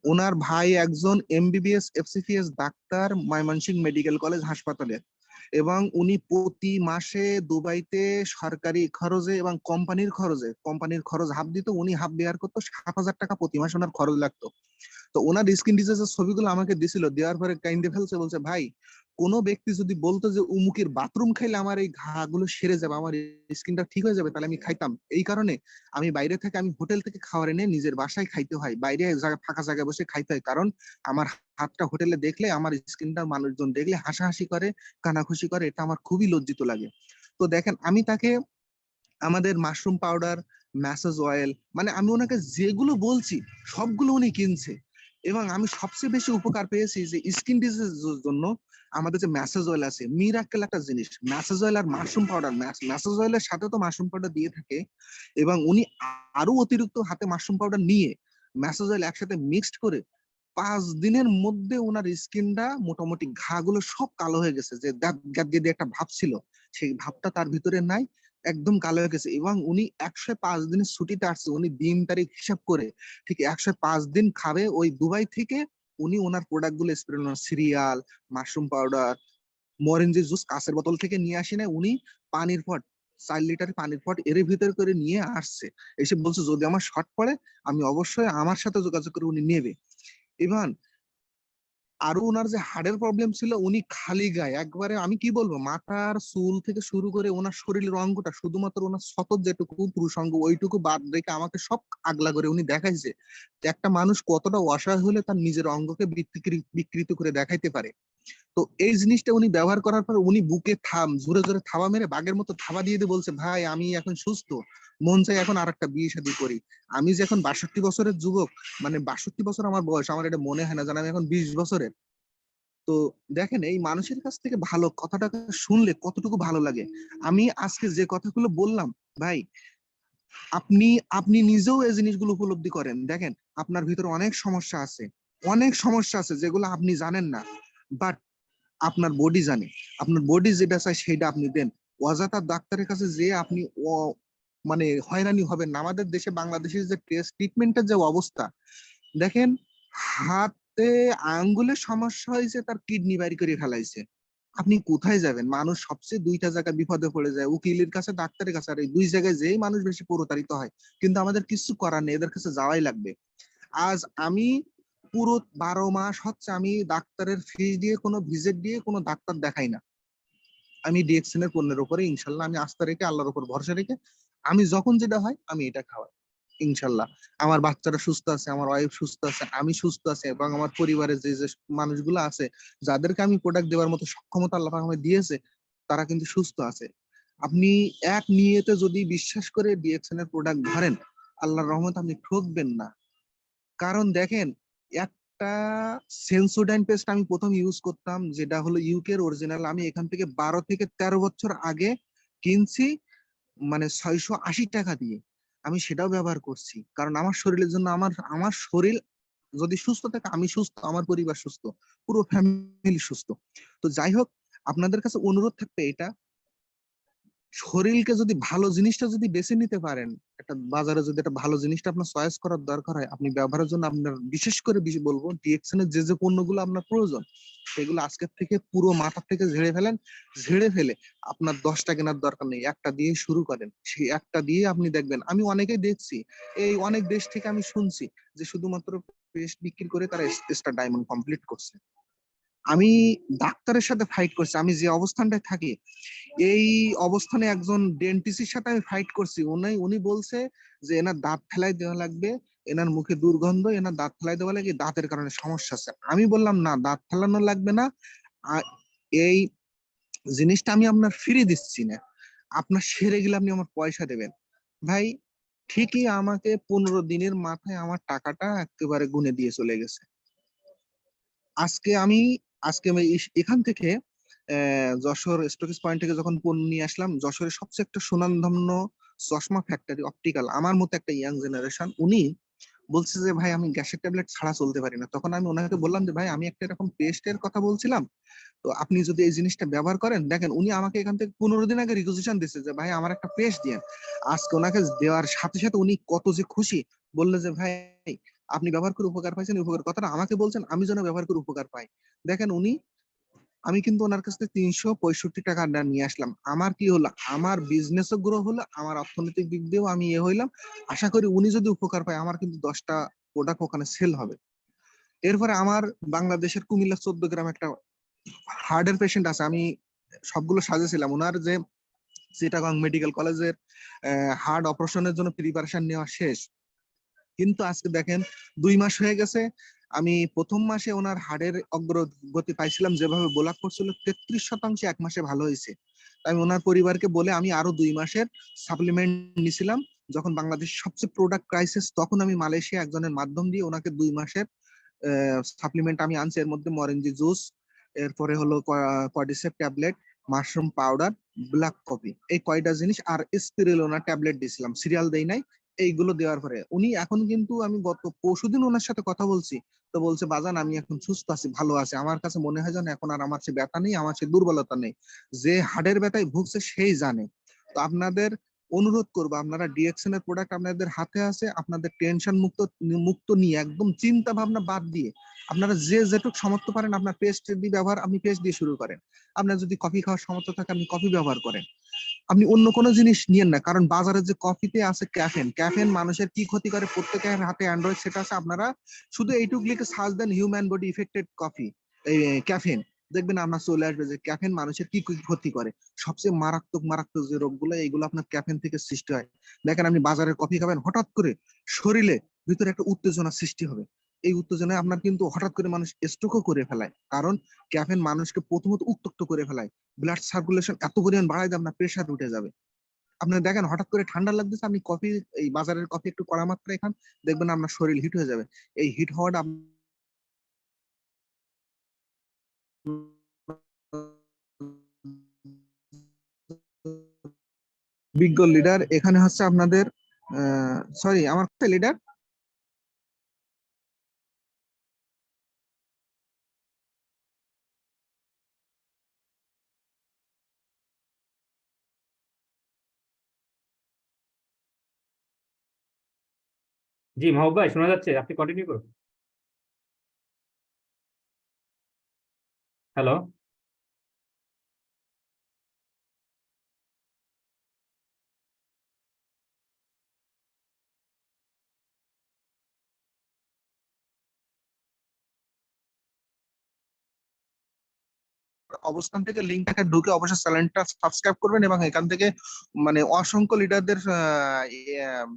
ওনার ভাই একজন MBBS FCPS doctor Mymensingh medical college হাসপাতালে, এবং উনি প্রতি মাসে দুবাইতে সরকারি খরচে এবং কোম্পানির খরচ হাফ দিত, উনি হাফ বেয়ার করতো, 7,000 টাকা প্রতি মাসে ওনার খরচ লাগতো। তো ওনার স্কিন ডিজিজের ছবিগুলো আমাকে দিছিল, দেওয়ার পরে কাইন্ডে ফেলছে, বলছে ভাই কোনো ব্যক্তি যদি বলতো যে উমুকের বাথরুম খাইলে আমার এই ঘাগুলো সেরে যাবে, আমার স্কিনটা ঠিক হয়ে যাবে, তাহলে আমি খাইতাম। এই কারণে আমি বাইরে থেকে, আমি হোটেল থেকে খাবার এনে নিজের বাসায় খাইতে হয়, বাইরে ফাঁকা জায়গায় বসে খাইতে হয়, কারণ আমার হাতটা হোটেলে দেখলে, আমার স্কিনটা মানুষজন দেখলে হাসাহাসি করে, কানাঘুষি করে, এটা আমার খুবই লজ্জিত লাগে। তো দেখেন, আমি তাকে আমাদের মাশরুম পাউডার, ম্যাসাজ অয়েল, মানে আমি ওনাকে যেগুলো বলছি সবগুলো উনি কিনছে। এবং আমি সবচেয়ে বেশি উপকার পেয়েছি যে স্কিন ডিজিজের জন্য আমাদের যে ম্যাসাজ অয়েল আছে, মিরাক্কেল একটা জিনিস, ম্যাসাজ অয়েল আর মাশরুম পাউডার। ম্যাসাজ অয়েলের সাথে তো মাশরুম পাউডার দিয়ে থাকে, এবং উনি আরো অতিরিক্ত হাতে মাশরুম পাউডার নিয়ে ম্যাসাজ অয়েল একসাথে মিক্সড করে 5 দিনের মধ্যে ওনার স্কিনটা মোটামুটি ঘাগুলো সব কালো হয়ে গেছে, যে দাঁত গাত দিয়ে একটা ভাব ছিল, সেই ভাবটা তার ভিতরে নাই, একদম কালো হয়ে গেছে। এবং উনি 105 দিনের ছুটিতে আসছে, উনি দিন তারিখ হিসাব করে ঠিক 105 দিন খাবে ওই দুবাই থেকে। উনি ওনার প্রোডাক্ট গুলো spray, cereal, mushroom powder, moringa juice কাঁচের বোতল থেকে নিয়ে আসি না, উনি পানির পট, 4 লিটার পানির পট এর ভিতর করে নিয়ে আসছে, এসে বলছে যদি আমার শর্ট পড়ে আমি অবশ্যই আমার সাথে যোগাযোগ করে উনি নেবে। ইভান আরো ওনার যে হাড়ের প্রবলেম ছিল, উনি খালি গায়ে একবারে, আমি কি বলবো, মাথার চুল থেকে শুরু করে ওনার শরীরের অঙ্গটা, শুধুমাত্র ওনার শতক যেটুকু পুরুষ অঙ্গ ওইটুকু বাদ রেখে আমাকে সব আগলা করে উনি দেখাইছে যে একটা মানুষ কতটা অসহায় হলে তার নিজের অঙ্গকে বিকৃত করে দেখাইতে পারে। তো এই জিনিসটা উনি ব্যবহার করার পর উনি বুকে জোরে জোরে থাবা মেরে বাঘের মতো থাবা দিয়ে দিয়ে বলছে, ভাই আমি এখন সুস্থ, মন চাই এখন আর একটা বিয়ে শাদী করি। আমি যে এখন 62 বছরের যুবক, মানে 62 বছর আমার বয়স, আমার এটা মনে হয় না যেন আমি এখন 20 বছরের। তো দেখেন, এই মানুষের কাছ থেকে ভালো কথাটা শুনলে কতটুকু ভালো লাগে। আমি আজকে যে কথাগুলো বললাম ভাই, আপনি আপনি নিজেও এই জিনিসগুলো উপলব্ধি করেন। দেখেন, আপনার ভিতরে অনেক সমস্যা আছে, অনেক সমস্যা আছে যেগুলো আপনি জানেন না, বাট আপনার বডি জানে। আপনার বডি যেটা চায় সেটা আপনি দেন। অযথা ডাক্তারের কাছে যে আপনি মানে হয়রানি হবেন না। আমাদের দেশে, বাংলাদেশের যে টেস্ট ট্রিটমেন্টের যে অবস্থা, দেখেন, হাতে আঙ্গুলের সমস্যা হয়েছে, তার কিডনি বাইর করে ফেলাইছে। আপনি কোথায় যাবেন? মানুষ সবচেয়ে 2টা জায়গায় বিপদে পড়ে যায়, উকিলের কাছে, ডাক্তারের কাছে, আর এই 2 জায়গায় যেই মানুষ বেশি প্রতারিত হয়। কিন্তু আমাদের কিছু করার নেই, এদের কাছে যাওয়াই লাগবে। আজ আমি পুরো 12 মাস হচ্ছে আমি ডাক্তারের ফিস দিয়ে, কোনো ভিজিট দিয়ে কোনো ডাক্তার দেখাই না। আমি ডিএক্সএন এর পণ্যের উপরে ইনশাল্লাহ আমি আস্থা রেখে, আল্লাহর উপর ভরসা রেখে, আমি যখন যেটা হয় আমি এটা খাওয়াই ইনশাল্লাহ। আমার বাচ্চারা সুস্থ আছে, আমার ওয়াইফ সুস্থ আছে, আমি সুস্থ আছি, এবং আমার পরিবারের যে যে মানুষগুলো আছে, যাদেরকে আমি প্রোডাক্ট দেওয়ার মতো সক্ষমতা আল্লাহ পাক আমাকে দিয়েছে, তারা কিন্তু সুস্থ আছে। আপনি এক নিয়তে যদি বিশ্বাস করে ডিএক্সএন এর প্রোডাক্ট ধরেন, আল্লাহর রহমত আপনি ঠকবেন না। কারণ দেখেন, একটা সেন্সোডাইন পেস্ট আমি প্রথম ইউজ করতাম, যেটা হলো ইউকের অরিজিনাল, আমি এখান থেকে 12 থেকে 13 বছর আগে কিনছি, মানে 680 টাকা দিয়ে। আমি সেটাও ব্যবহার করছি, কারণ আমার শরীরের জন্য, আমার আমার শরীর যদি সুস্থ থাকে, আমি সুস্থ, আমার পরিবার সুস্থ, পুরো ফ্যামিলি সুস্থ। তো যাই হোক, আপনাদের কাছে অনুরোধ থাকবে এটা, শরীরকে যদি ভালো জিনিসটা যদি বেছে নিতে পারেন, একটা বাজারে যদি একটা ভালো জিনিসটা আপনার চয়েস করার দরকার হয়, আপনি ব্যবহারের জন্য আপনার বিশেষ করে বলবো ডিএক্সএন এর যে যে পণ্যগুলো আপনার প্রয়োজন, সেগুলো আজকের থেকে পুরো মাথা থেকে ঝেড়ে ফেলেন। ঝেড়ে ফেলে আপনার 10টা কেনার দরকার নেই, একটা দিয়ে শুরু করেন। সেই একটা দিয়ে আপনি দেখবেন, আমি অনেকেই দেখছি, এই অনেক দেশ থেকে আমি শুনছি যে শুধুমাত্র পেস্ট বিক্রি করে তারা স্টার ডায়মন্ড কমপ্লিট করছে। আমি ডাক্তারের সাথে ফাইট করছি, আমি যে অবস্থানটায় থাকি এই অবস্থানে একজন ডেন্টিস্টের সাথে আমি ফাইট করছি। উনি বলছে যে এনার দাঁত ফেলাই দেওয়া লাগবে, এনার মুখে দুর্গন্ধ, এনার দাঁত ফেলাই দেওয়া লাগে, দাঁতের কারণে সমস্যা আছে। আমি বললাম না, দাঁত ফেলানো লাগবে না, এই জিনিসটা আমি আপনার ফিরে দিচ্ছি না, আপনার সেরে গেলে আপনি আমার পয়সা দেবেন। ভাই, ঠিকই আমাকে 15 দিনের মাথায় আমার টাকাটা একেবারে গুনে দিয়ে চলে গেছে। আজকে আমি আজকে আমি এখান থেকে যশোর স্টকেজ পয়েন্ট থেকে যখন পণ্য নিয়ে আসলাম, যশোরের সবচেয়ে একটা সুনামধন্য চশমা ফ্যাক্টরি অপটিক্যাল, আমার মতো একটা ইয়াং জেনারেশন, উনি বলছে যে ভাই আমি গ্যাসের ট্যাবলেট ছাড়া চলতে পারি না। তখন আমি ওনাকে বললাম যে ভাই আমি একটা এরকম পেস্টের কথা বলছিলাম, তো আপনি যদি এই জিনিসটা ব্যবহার করেন, দেখেন উনি আমাকে এখান থেকে 15 দিন আগে রিকোজিশন দিচ্ছে যে ভাই আমার একটা পেস্ট দিয়ে। আজকে ওনাকে দেওয়ার সাথে সাথে উনি কত যে খুশি, বললে যে ভাই আপনি ব্যবহার করে উপকার পাইছেন, উপকার কথাটা আমাকে বলছেন, আমি যেন ব্যবহার করে উপকার পাই। দেখেন উনি, আমি কিন্তু ওনার কাছ থেকে 365 টাকা নিয়ে আসলাম। আমার কি হলো, আমার বিজনেসও গ্রো হলো, আমার অর্থনৈতিক দিক দিয়েও আমি হইলাম। আশা করি উনি যদি উপকার পায়, আমার কিন্তু 10টা প্রোডাক্ট ওখানে সেল হবে। এরপরে আমার বাংলাদেশের কুমিল্লা 14 গ্রাম একটা হার্টের পেশেন্ট আছে, আমি সবগুলো সাজেছিলাম। ওনার যে চিটাগং মেডিকেল কলেজের হার্ট অপারেশনের জন্য প্রিপারেশন নেওয়া শেষ, কিন্তু আজকে দেখেন 2 মাস হয়ে গেছে। আমি প্রথম মাসে ওনার হার্টের অগ্রগতি পাইছিলাম, যেভাবে ব্লক করছিল 33% 1 মাসে ভালো হয়েছে। আমি ওনার পরিবারকে বলে আমি আরো 2 মাসের সাপ্লিমেন্ট নিছিলাম। যখন বাংলাদেশ সবচেয়ে প্রোডাক্ট ক্রাইসিস, তখন আমি মালয়েশিয়া একজনের মাধ্যম দিয়ে ওনাকে 2 মাসের সাপ্লিমেন্ট আমি আনছি। এর মধ্যে মরেঞ্জি জুস, এরপরে হলো cordyceps tablet, mushroom powder, black coffee, এই কয়টা জিনিস, আর স্পিরিলোনা ট্যাবলেট দিয়েছিলাম, সিরিয়াল দেই নাই। এইগুলো দেওয়ার পরে উনি এখন কিন্তু, আমি গত পরশুদিন ওনার সাথে কথা বলছি, তো বলছে বাজান আমি এখন সুস্থ আছি, ভালো আছি। আমার কাছে মনে হয় যেন এখন আর আমার সে ব্যথা নেই, আমার সে দুর্বলতা নেই। যে হার্টের ব্যথায় ভুগছে সেই জানে। তো আপনাদের অনুরোধ করবো, আপনারা ডিএক্সএন এর প্রোডাক্ট আপনাদের হাতে আছে, আপনাদের টেনশন মুক্ত নিয়ে একদম চিন্তা ভাবনা বাদ দিয়ে আপনারা যে যেটুকু সামর্থ্য পারেন, আপনার পেস্ট দিয়ে ব্যবহার, আপনি পেস্ট দিয়ে শুরু করেন। আপনার যদি কফি খাওয়ার সামর্থ্য থাকে, আপনি কফি ব্যবহার করেন। আপনি অন্য কোনো জিনিস নিয়েন না, কারণ বাজারে যে কফিতে আছে ক্যাফেন, ক্যাফেন মানুষের কি ক্ষতি করে, প্রত্যেকের হাতে অ্যান্ড্রয়েড সেট আছে। আপনারা শুধু এইটুকু লিখে সার্চ দেন হিউম্যান বডি ইফেক্টেড কফি, এই ক্যাফেন, দেখবেন আপনার চলে আসবে যে ক্যাফেন মানুষের কি কি ক্ষতি করে। সবচেয়ে মারাত্মক মারাত্মক যে রোগগুলো, এইগুলো আপনার ক্যাফেন থেকে সৃষ্টি হয়। দেখেন আপনি বাজারের কফি খাবেন, হঠাৎ করে শরীরে ভিতরে একটা উত্তেজনা সৃষ্টি হবে। এই উত্তেজনায় আপনার কিন্তু হঠাৎ করে মানুষ স্ট্রোকও করে ফেলায়, কারণ ক্যাফেন মানুষকে প্রথমত উত্তক্ত করে ফেলায়, ব্লাড সার্কুলেশন এত পরিমাণ বাড়ায় যে আপনার প্রেশার উঠে যাবে। আপনি দেখেন হঠাৎ করে ঠান্ডা লাগতেছে, আপনি কফি, এই বাজারের কফি একটু কড়া মাত্রায় খান, দেখবেন আপনার শরীর হিট হয়ে যাবে। এই হিট হওয়াটা বিজ্ঞ লিডার এখানে হচ্ছে আপনাদের, সরি আমার লিডার, জি মাহবুব ভাই, শোনা যাচ্ছে, আপনি কন্টিনিউ করুন। হ্যালো। অবস্থান থেকে লিঙ্কটাকে ঢুকে অবশ্যই চ্যানেলটা সাবস্ক্রাইব করবেন, এবং এখান থেকে মানে অসংখ্য লিডারদের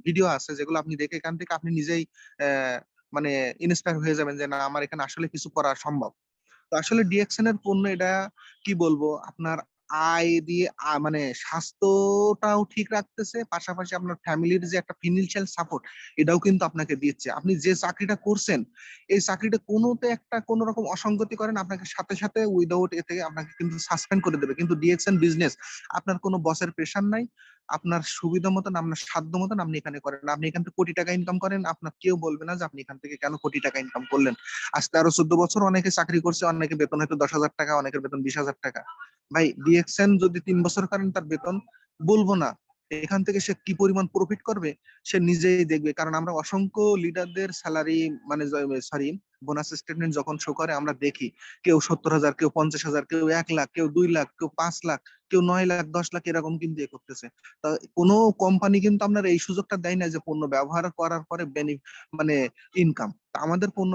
ভিডিও আছে, যেগুলো আপনি দেখে এখান থেকে আপনি নিজেই মানে ইন্সপায়ার হয়ে যাবেন যে না, আমার এখানে আসলে কিছু করা সম্ভব। তো আসলে ডিএক্সএন এর পণ্য এটা কি বলবো, আপনার আয় দিয়ে মানে স্বাস্থ্যটাও ঠিক রাখতেছে, পাশাপাশি আপনার ফ্যামিলির যে একটা ফিনান্সিয়াল সাপোর্ট, এটাও কিন্তু আপনাকে দিচ্ছে। আপনি যে চাকরিটা করছেন, এই চাকরিটা কোনোতে একটা কোনো রকম অসঙ্গতি করেন, আপনাকে সাথে সাথে উইদাউট এ থেকে আপনাকে কিন্তু সাসপেন্ড করে দেবে। কিন্তু ডিএক্সএন বিজনেস, আপনার কোনো বসের প্রেশার নাই, আপনার সুবিধা মতন, আপনার সাধ্য মতন আপনি এখানে করেন। আপনি এখান থেকে কোটি টাকা ইনকাম করেন, আপনার কেউ বলবে না যে আপনি এখান থেকে কেন কোটি টাকা ইনকাম করলেন। আজ 13-14 বছর অনেকে চাকরি করছে, অনেকে বেতন হয়তো 10,000 টাকা, অনেকের বেতন 20,000 টাকা। ভাই ডিএক্সএন যদি 3 বছর করেন, তার বেতন বলবো না, এখান থেকে সে কি পরিমাণ প্রফিট করবে সে নিজেই দেখবে। কারণ আমরা অসংখ্য লিডারদের স্যালারি, মানে সরি বোনাস স্টেটমেন্ট যখন শো করে, আমরা দেখি কেউ 70,000, কেউ 50,000, কেউ 1 লাখ, কেউ 2 লাখ, কেউ 5 লাখ, কেউ 9 লাখ, 10 লাখ, এরকম কিন্তু এ করতেছে। তা কোনো কোম্পানি কিন্তু আপনার এই সুযোগটা দেয় না যে পণ্য ব্যবহার করার পরে মানে ইনকাম। আমাদের পণ্য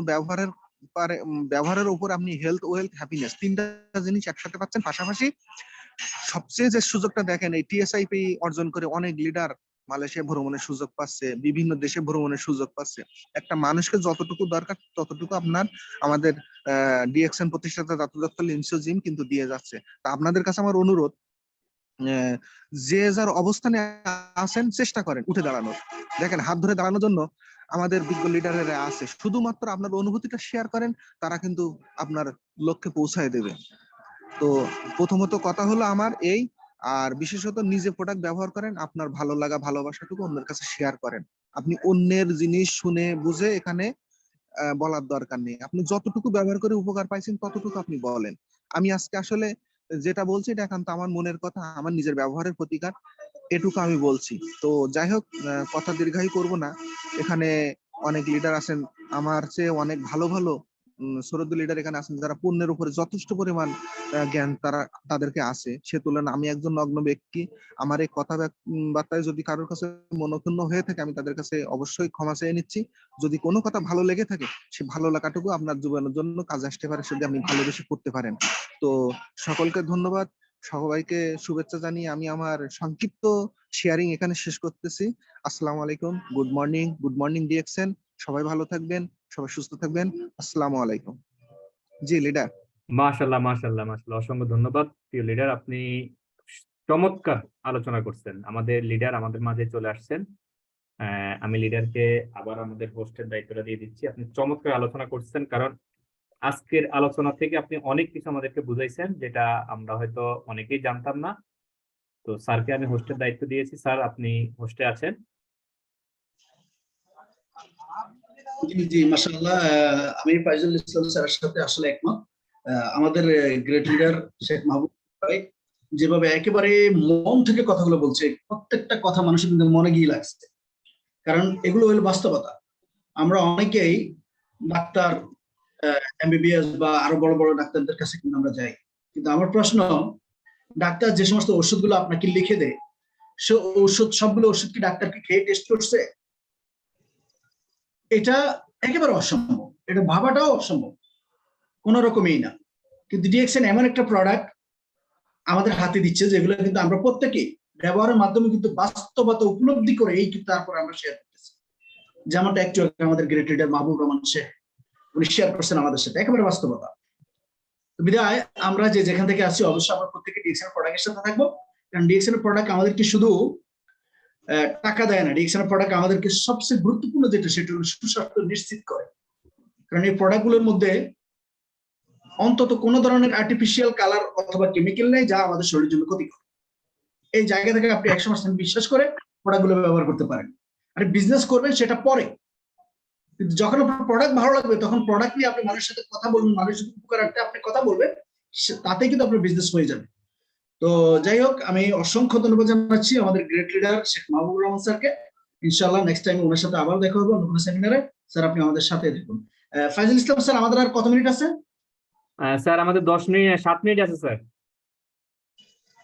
ব্যবহারের উপর আপনি হেলথ, ওয়েলথ, হ্যাপিনেস, 3টা জিনিস একসাথে পাচ্ছেন। পাশাপাশি সবচেয়ে যে সুযোগটা দেখেন, এই টিএসআইপি অর্জন করে অনেক লিডার মালয়েশিয়া ভ্রমণের সুযোগ পাচ্ছে, বিভিন্ন দেশে ভ্রমণের সুযোগ পাচ্ছে। একটা মানুষকে যতটুকু দরকার ততটুকু আপনার আমাদের ডিএক্সএন প্রতিষ্ঠাতা দাতুদত্ত লিনসো জিম কিন্তু দিয়ে যাচ্ছে। তা আপনাদের কাছে আমার অনুরোধ, যে যার অবস্থানে আছেন চেষ্টা করেন উঠে দাঁড়ানোর। দেখেন হাত ধরে দাঁড়ানোর জন্য আমাদের বিজ্ঞ লিডারেরা আছে, শুধুমাত্র আপনার অনুভূতিটা শেয়ার করেন, তারা কিন্তু আপনার লক্ষ্যে পৌঁছায় দেবে। তো প্রথমত কথা হলো আমার এই, আর বিশেষত নিজে প্রোডাক্ট ব্যবহার করেন, আপনার ভালো লাগা ভালোবাসাটুকু অন্যের কাছে শেয়ার করেন। আপনি অন্যের জিনিস শুনে বুঝে এখানে বলার দরকার নেই, আপনি যতটুকু ব্যবহার করে উপকার পাইছেন ততটুকু আপনি বলেন। আমি আজকে আসলে যেটা বলছি এটা একান্ত আমার মনের কথা, আমার নিজের ব্যবহারের প্রতিকার, এটুকু আমি বলছি। তো যাই হোক, কথা দীর্ঘায়ী করব না। এখানে অনেক লিডার আছেন, আমার চেয়ে অনেক ভালো ভালো শ্রদ্ধেয় লিডার এখানে আছেন যারা পণ্যের উপরে যথেষ্ট পরিমাণ জ্ঞান তাদেরকে আছে, সে তুলনায় আমি একজন নগ্ন ব্যক্তি। আমার এই কথাবার্তায় যদি কারোর কাছে মনোক্ষুণ্ণ হয়ে থাকে আমি তাদের কাছে অবশ্যই ক্ষমা চেয়ে নিচ্ছি। যদি কোনো কথা ভালো লেগে থাকে সে ভালো লাগাটুকু আপনার জীবনের জন্য কাজে আসতে পারে যদি আপনি ভালোবেসে করতে পারেন। তো সকলকে ধন্যবাদ, সবাইকে শুভেচ্ছা জানিয়ে আমি আমার সংক্ষিপ্ত শেয়ারিং এখানে শেষ করতেছি। আসসালামু আলাইকুম, গুড মর্নিং ডিএক্সএন, সবাই ভালো থাকবেন, সবাই সুস্থ থাকবেন। আসসালামু আলাইকুম। জি লিডার। মাশাল্লাহ মাশাল্লাহ মাশাল্লাহ, অসংখ্য ধন্যবাদ প্রিয় লিডার, আপনি চমৎকার আলোচনা করছেন। আমাদের লিডার আমাদের মাঝে চলে আসছেন। আমি লিডারকে আবার আমাদের হোস্টের দায়িত্বটা দিয়ে দিচ্ছি। আপনি চমৎকার আলোচনা করছেন, কারণ আজকের আলোচনা থেকে আপনি অনেক কিছু আমাদেরকে বুঝাইছেন যেটা আমরা হয়তো অনেকেই জানতাম না। তো স্যারকে আমি হোস্টের দায়িত্ব দিয়েছি। স্যার, আপনি হোস্টে আছেন। জি মাশাআল্লাহ, আমি ফাইজুল ইসলাম স্যারের সাথে আসলে একমত। আমাদের গ্রেট লিডার শেখ মাহবুব ভাই যেভাবে একেবারে মন থেকে কথাগুলো বলছে, প্রত্যেকটা কথা মানুষের কিন্তু মনে গিয়ে লাগছে, কারণ এগুলো হলো বাস্তবতা। আমরা অনেকেই ডাক্তার, এমবিবিএস বা আরো বড় বড় ডাক্তারদের কাছে কিন্তু আমরা যাই, কিন্তু আমার প্রশ্ন, ডাক্তার যে সমস্ত ওষুধগুলো আপনাকে লিখে দেয়, সে ওষুধ সবগুলো ওষুধ কি ডাক্তারকে খেয়ে টেস্ট করছে? এটা একেবারে অসম্ভব, এটা ভাবাটাও অসম্ভব, কোন রকমই না। কিন্তু ডিএক্সএন এমন একটা প্রোডাক্ট আমাদের হাতে দিচ্ছে যেগুলো কিন্তু আমরা প্রত্যেকেই ব্যবহারের মাধ্যমে কিন্তু বাস্তবতা উপলব্ধি করে এই কিন্তু তারপর আমরা শেয়ার করতেছি। যেমনটা একটু আমাদের গ্রেট লিডার মাহবুব রহমান শেখ উনি শেয়ার করছেন আমাদের সাথে, একেবারে বাস্তবতা। বিধায় আমরা যে যেখান থেকে আসছি অবশ্যই আমরা প্রত্যেকে ডিএক্সএন প্রোডাক্টের সাথে থাকবো, কারণ ডিএক্সএন প্রোডাক্ট আমাদেরকে শুধু টাকা দেয় না, ডিএক্সএন প্রোডাক্ট আমাদেরকে সবচেয়ে গুরুত্বপূর্ণ যেটা সেটা হলো সুস্বাস্থ্য নিশ্চিত করে। কারণ এই প্রোডাক্টগুলোর মধ্যে অন্তত কোনো ধরনের আর্টিফিশিয়াল কালার অথবা কেমিক্যাল নেই যা আমাদের শরীরের জন্য ক্ষতিকর। এই জায়গা থেকে আপনি 100% বিশ্বাস করে প্রোডাক্টগুলো ব্যবহার করতে পারেন। আর বিজনেস করবেন সেটা পরে, কিন্তু যখন আপনার প্রোডাক্ট ভালো লাগবে তখন প্রোডাক্ট নিয়ে আপনি মানুষের সাথে কথা বলবেন, মানুষের উপকারার্থে আপনি কথা বলবেন, তাতে কিন্তু আপনার বিজনেস হয়ে যাবে। তো যাই হোক, আমি অসংখ্য ধন্যবাদ জানাচ্ছি আমাদের গ্রেট লিডার শেখ মাহবুবুর রহমান স্যারকে। ইনশাআল্লাহ নেক্সট টাইম ওনার সাথে আবার দেখা হবে অন্য কোনো সেমিনারে। স্যার আপনি আমাদের সাথে দেখুন। ফাইজুল ইসলাম স্যার, আমাদের আর কত মিনিট আছে? স্যার আমাদের 7 মিনিট আছে স্যার।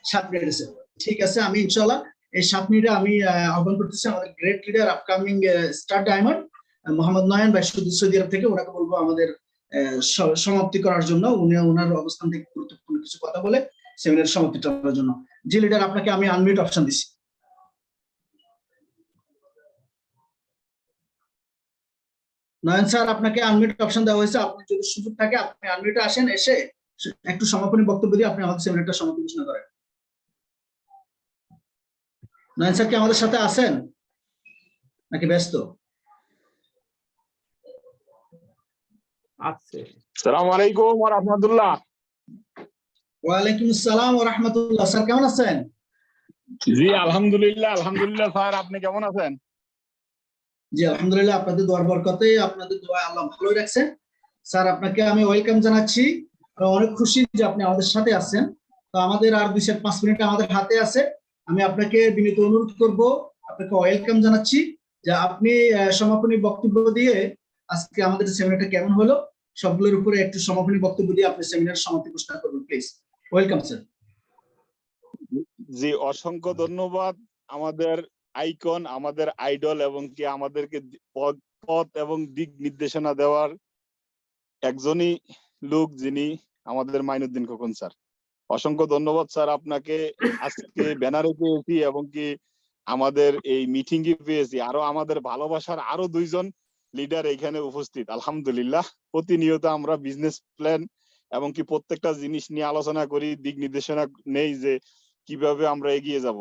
7 মিনিট আছে, ঠিক আছে। আমি ইনশাআল্লাহ এই 7 মিনিটে আমি আহ্বান করতেছি আমাদের great leader upcoming star diamond Mohammad Nayan ভাই সৌদি আরব থেকে, ওনাকে বলবো আমাদের সমাপ্তি করার জন্য। উনি ওনার অবস্থান থেকে গুরুত্বপূর্ণ কিছু কথা বলে সেমিনার সমাপ্তি করার জন্য। জি লিডার, আপনাকে আমি আনমিউট অপশন দিচ্ছি। নয়ন স্যার, আপনাকে আনমিউট অপশন দেওয়া হয়েছে, আপনি যদি সুযোগ থাকে আপনি আনমিউটে আসেন, এসে একটু সমাপনী বক্তব্য দিয়ে আপনি আমাদের সেমিনারটা সমাপ্তি ঘোষণা করেন। নয়ন স্যার কি আমাদের সাথে আছেন নাকি ব্যস্ত? আচ্ছা, আসসালামু আলাইকুম ওয়া রাহমাতুল্লাহ। ওয়ালাইকুম আসসালাম ওয়া রাহমাতুল্লাহ। স্যার কেমন আছেন? জি আলহামদুলিল্লাহ, আলহামদুলিল্লাহ। স্যার আপনি কেমন আছেন? জি আলহামদুলিল্লাহ, আপনাদের দোয়ার বরকতে, আপনাদের দোয়া আল্লাহ ভালোই রাখছে। স্যার আপনাকে আমি ওয়েলকাম জানাচ্ছি, অনেক খুশি যে আপনি আমাদের সাথে আছেন। তো আমাদের আর 2-5 মিনিট আমাদের হাতে আছে। আমি আপনাকে বিনীত অনুরোধ করব, আপনাকে ওয়েলকাম জানাচ্ছি যে আপনি সমাপনী বক্তব্য দিয়ে আজকে আমাদের সেমিনারটা কেমন হলো সবগুলোর উপরে একটু সমাপনী বক্তব্য দিয়ে আপনি সেমিনার সমাপ্তি ঘোষণা করবেন প্লিজ। Welcome sir. জি অসংখ্য ধন্যবাদ। আমাদের আইকন, আমাদের আইডল এবং কি আমাদেরকে পথ এবং দিক নির্দেশনা দেওয়ার একজনই লোক, যিনি আমাদের মাইনুদ্দিন খোকন স্যার। অসংখ্য ধন্যবাদ স্যার আপনাকে। আজকে ব্যানারে পেয়েছি এবং কি আমাদের এই মিটিং এ পেয়েছি, আরো আমাদের ভালোবাসার আরো 2 জন লিডার এখানে উপস্থিত। আলহামদুলিল্লাহ, প্রতিনিয়ত আমরা বিজনেস প্ল্যান এবং কি প্রত্যেকটা জিনিস নিয়ে আলোচনা করি, দিক নির্দেশনা নেই যে কিভাবে আমরা এগিয়ে যাব।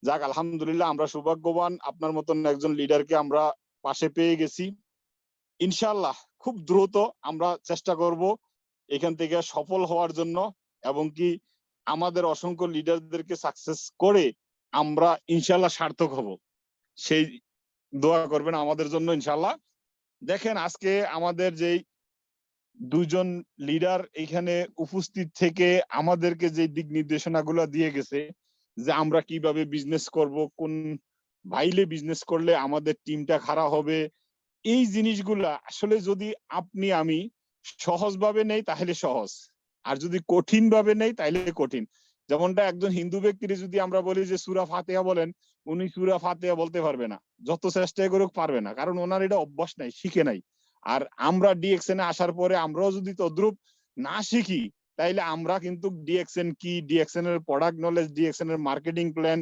যাক আলহামদুলিল্লাহ, আমরা সৌভাগ্যবান আপনার মতন একজন লিডারকে আমরা পাশে পেয়ে গেছি। ইনশাআল্লাহ খুব দ্রুত আমরা চেষ্টা করব এখান থেকে সফল হওয়ার জন্য এবং কি আমাদের অসংখ্য লিডারদেরকে সাকসেস করে আমরা ইনশাআল্লাহ সার্থক হব, সেই দোয়া করবেন আমাদের জন্য ইনশাআল্লাহ। দেখেন আজকে আমাদের যেই 2 জন লিডার এখানে উপস্থিত থেকে আমাদেরকে যে দিক নির্দেশনাগুলো দিয়ে গেছে যে আমরা কিভাবে বিজনেস করব, কোন ভাইলে বিজনেস করলে আমাদের টিমটা খাড়া হবে, এই জিনিসগুলা আসলে যদি আপনি আমি সহজভাবে নেই তাহলে সহজ, আর যদি কঠিন ভাবে নেই তাহলে কঠিন। যেমনটা একজন হিন্দু ব্যক্তির যদি আমরা বলি যে সূরা ফাতিহা বলেন, উনি সূরা ফাতিহা বলতে পারবে না, যত চেষ্টা করুক পারবে না, কারণ ওনার এটা অভ্যাস নাই, শিখে নাই। আর আমরা ডিএক্সএন এ আসার পরে আমরাও যদি তদ্রুপ না শিখি, তাইলে আমরা কিন্তু ডিএক্সএন কি, ডিএক্সএন এর প্রোডাক্ট নলেজ, ডিএক্সএন এর মার্কেটিং প্ল্যান,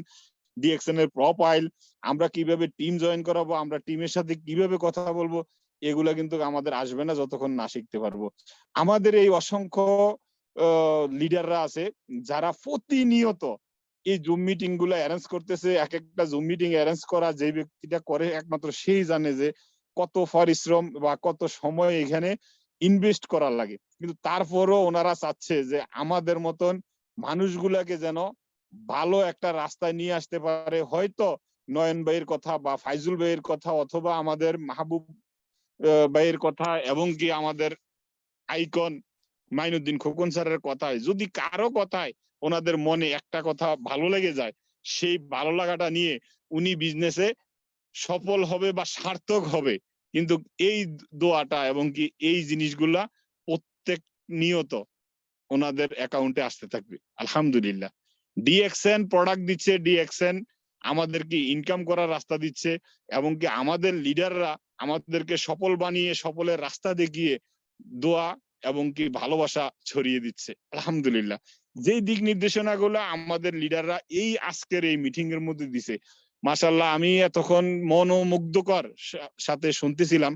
ডিএক্সএন এর প্রোফাইল, আমরা কিভাবে টিম জয়েন করাবো, আমরা টিমের সাথে কিভাবে কথা বলবো, এগুলা কিন্তু আমাদের আসবে না যতক্ষণ না শিখতে পারবো। আমাদের এই অসংখ্য লিডাররা আছে যারা প্রতিনিয়ত এই জুম মিটিং গুলো অ্যারেঞ্জ করতেছে। এক একটা জুম মিটিং অ্যারেঞ্জ করা যে ব্যক্তিটা করে একমাত্র সেই জানে যে কত পরিশ্রম বা কত সময় এখানে ইনভেস্ট করার লাগে। কিন্তু তারপরও ওনারা চাচ্ছে যে আমাদের মতন মানুষগুলাকে যেন ভালো একটা রাস্তায় নিয়ে আসতে পারে। হয়তো নয়ন ভাইয়ের কথা বা ফাইজুল ভাইয়ের কথা অথবা আমাদের মাহবুব ভাইয়ের কথা এবং কি আমাদের আইকন মাইনুদ্দিন খোকন স্যারের কথায় যদি কারো কথায় ওনাদের মনে একটা কথা ভালো লেগে যায়, সেই ভালো লাগাটা নিয়ে উনি বিজনেসে সফল হবে বা সার্থক হবে। কিন্তু এই দোয়াটা এবং কি এই জিনিসগুলা প্রত্যেক নিয়ত ওনাদের অ্যাকাউন্টে আসতে থাকবে আলহামদুলিল্লাহ। ডিএক্সএন প্রোডাক্ট দিচ্ছে, ডিএক্সএন আমাদেরকে ইনকাম করার রাস্তা দিচ্ছে এবং কি আমাদের লিডাররা আমাদেরকে সফল বানিয়ে সফলের রাস্তা দেখিয়ে দোয়া এবং কি ভালোবাসা ছড়িয়ে দিচ্ছে আলহামদুলিল্লাহ। যেই দিক নির্দেশনা গুলো আমাদের লিডাররা এই আজকের এই মিটিং এর মধ্যে দিছে, মাশাআল্লাহ আমি এতক্ষণ মনোমুগ্ধকর সাথে শুনতেছিলাম।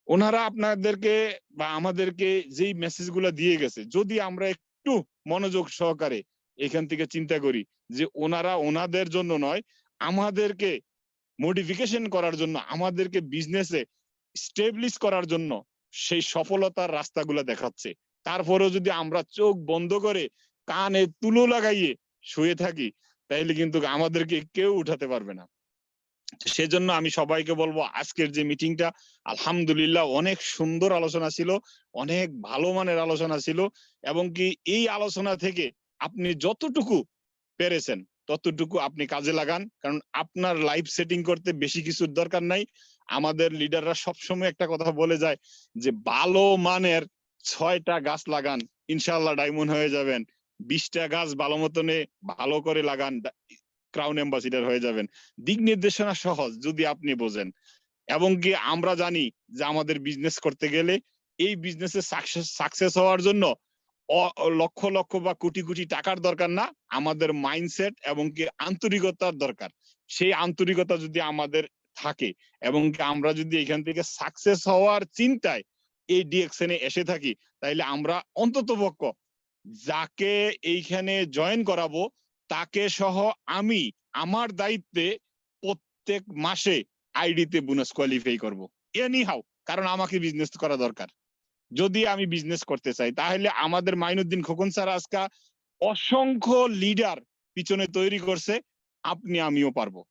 ওনারা আপনাদেরকে বা আমাদেরকে যেই মেসেজ গুলা দিয়ে গেছে, যদি আমরা একটু মনোযোগ সহকারে এখান থেকে চিন্তা করি যে ওনারা ওনাদের জন্য নয়, আমাদেরকে মডিফিকেশন করার জন্য, আমাদেরকে বিজনেসে স্টেবলিশ করার জন্য সেই সফলতার রাস্তাগুলো দেখাচ্ছে। তারপরেও যদি আমরা চোখ বন্ধ করে কানে তুলো লাগাইয়ে শুয়ে থাকি, তাইলে কিন্তু আমাদেরকে কেউ উঠাতে পারবে না। সেজন্য আমি সবাইকে বলবো আজকের যে মিটিংটা আলহামদুলিল্লাহ অনেক সুন্দর আলোচনা ছিল, অনেক ভালো মানের আলোচনা ছিল এবং কি এই আলোচনা থেকে আপনি যতটুকু পেরেছেন ততটুকু আপনি কাজে লাগান, কারণ আপনার লাইফ সেটিং করতে বেশি কিছুর দরকার নাই। আমাদের লিডাররা সবসময় একটা কথা বলে যায় যে ভালো মানের 6টা গাছ লাগান, ইনশাআল্লাহ ডায়মন্ড হয়ে যাবেন। 20টা গাছ ভালো মতনে ভালো করে লাগান, ক্রাউন অ্যাম্বাসিডর হয়ে যাবেন। দিক নির্দেশনা সহজ যদি আপনি বোঝেন। এবং কি আমরা জানি যে আমাদের বিজনেস করতে গেলে এই বিজনেসে সাকসেস হওয়ার জন্য লক্ষ লক্ষ বা কোটি কোটি টাকার দরকার না, আমাদের মাইন্ডসেট এবং কি আন্তরিকতার দরকার। সেই আন্তরিকতা যদি আমাদের থাকে এবং কি আমরা যদি এখান থেকে সাকসেস হওয়ার চিন্তায় এই ডিএক্সএন এ এসে থাকি, তাইলে আমরা অন্ততপক্ষ যাকে এইখানে জয়েন করাবো তাকে সহ আমি আমার দায়িত্বে প্রত্যেক মাসে আইডিতে বোনাস কোয়ালিফাই করব এনি হাউ, কারণ আমাকে বিজনেস করা দরকার। যদি আমি বিজনেস করতে চাই তাহলে আমাদের মাইনুদ্দিন খোকন স্যার আজকে অসংখ্য লিডার পিছনে তৈরি করছে, আপনি আমিও পারবো।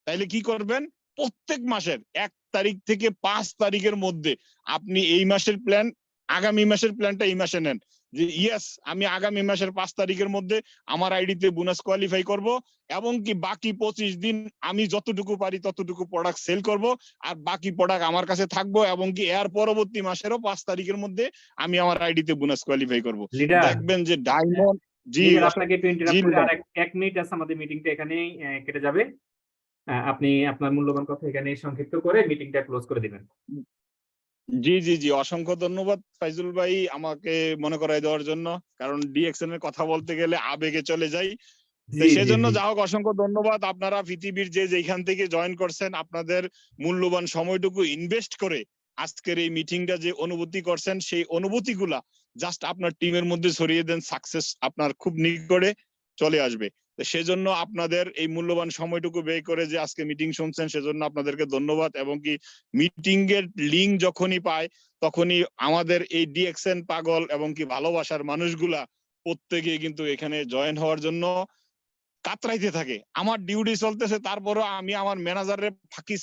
তাইলে কি করবেন, প্রত্যেক মাসের 1 তারিখ থেকে 5 তারিখের মধ্যে আপনি এই মাসের প্ল্যান, আগামী মাসের প্ল্যানটা এই মাসে নেন যে ইয়েস আমি আগামী মাসের 5 তারিখের মধ্যে আমার আইডিতে বোনাস কোয়ালিফাই করব এবং কি বাকি 25 দিন আমি যতটুকু পারি ততটুকু প্রোডাক্ট সেল করব আর বাকি প্রোডাক্ট আমার কাছে থাকবো এবং কি এর পরবর্তী মাসেরও 5 তারিখের মধ্যে আমি আমার আইডিতে বোনাস কোয়ালিফাই করব। লিডার দেখবেন যে ডায়মন্ড জি আপনাকে একটু ইন্টারাপ্ট করে আর 1 মিনিট আছে, আমাদের মিটিংটা এখানেই কেটে যাবে। আপনি আপনার মূল্যবান কথা এখানে সংক্ষিপ্ত করে মিটিংটা ক্লোজ করে দিবেন। জি জি জি অসংখ্য ধন্যবাদ ফাইজুল ভাই আমাকে মনে করাই দেওয়ার জন্য, কারণ ডিএক্সএন এর কথা বলতে গেলে আবেগে চলে যাই। সেজন্য যা হোক অসংখ্য ধন্যবাদ। আপনারা পৃথিবীর যেখান থেকে জয়েন করছেন, আপনাদের মূল্যবান সময়টুকু ইনভেস্ট করে আজকের এই মিটিংটা যে অনুভূতি করছেন, সেই অনুভূতিগুলা জাস্ট আপনার টিমের মধ্যে ছড়িয়ে দেন, সাকসেস আপনার খুব নিকটে চলে আসবে। সেজন্য আপনাদের এই মূল্যবান সময়টুকু ব্যয় করে যে আজকে মিটিং শুনছেন সেজন্য আপনাদেরকে ধন্যবাদ। এবং কি মিটিং এর লিঙ্ক যখনই পায় তখনই আমাদের এই ডিএক্সএন পাগল এবং কি ভালোবাসার মানুষগুলা প্রত্যেকে কিন্তু এখানে জয়েন হওয়ার জন্য কাতরাইতে থাকে। আমার ডিউটি চলতেছে, তারপরও আমি আমার ম্যানেজারের ফাঁকি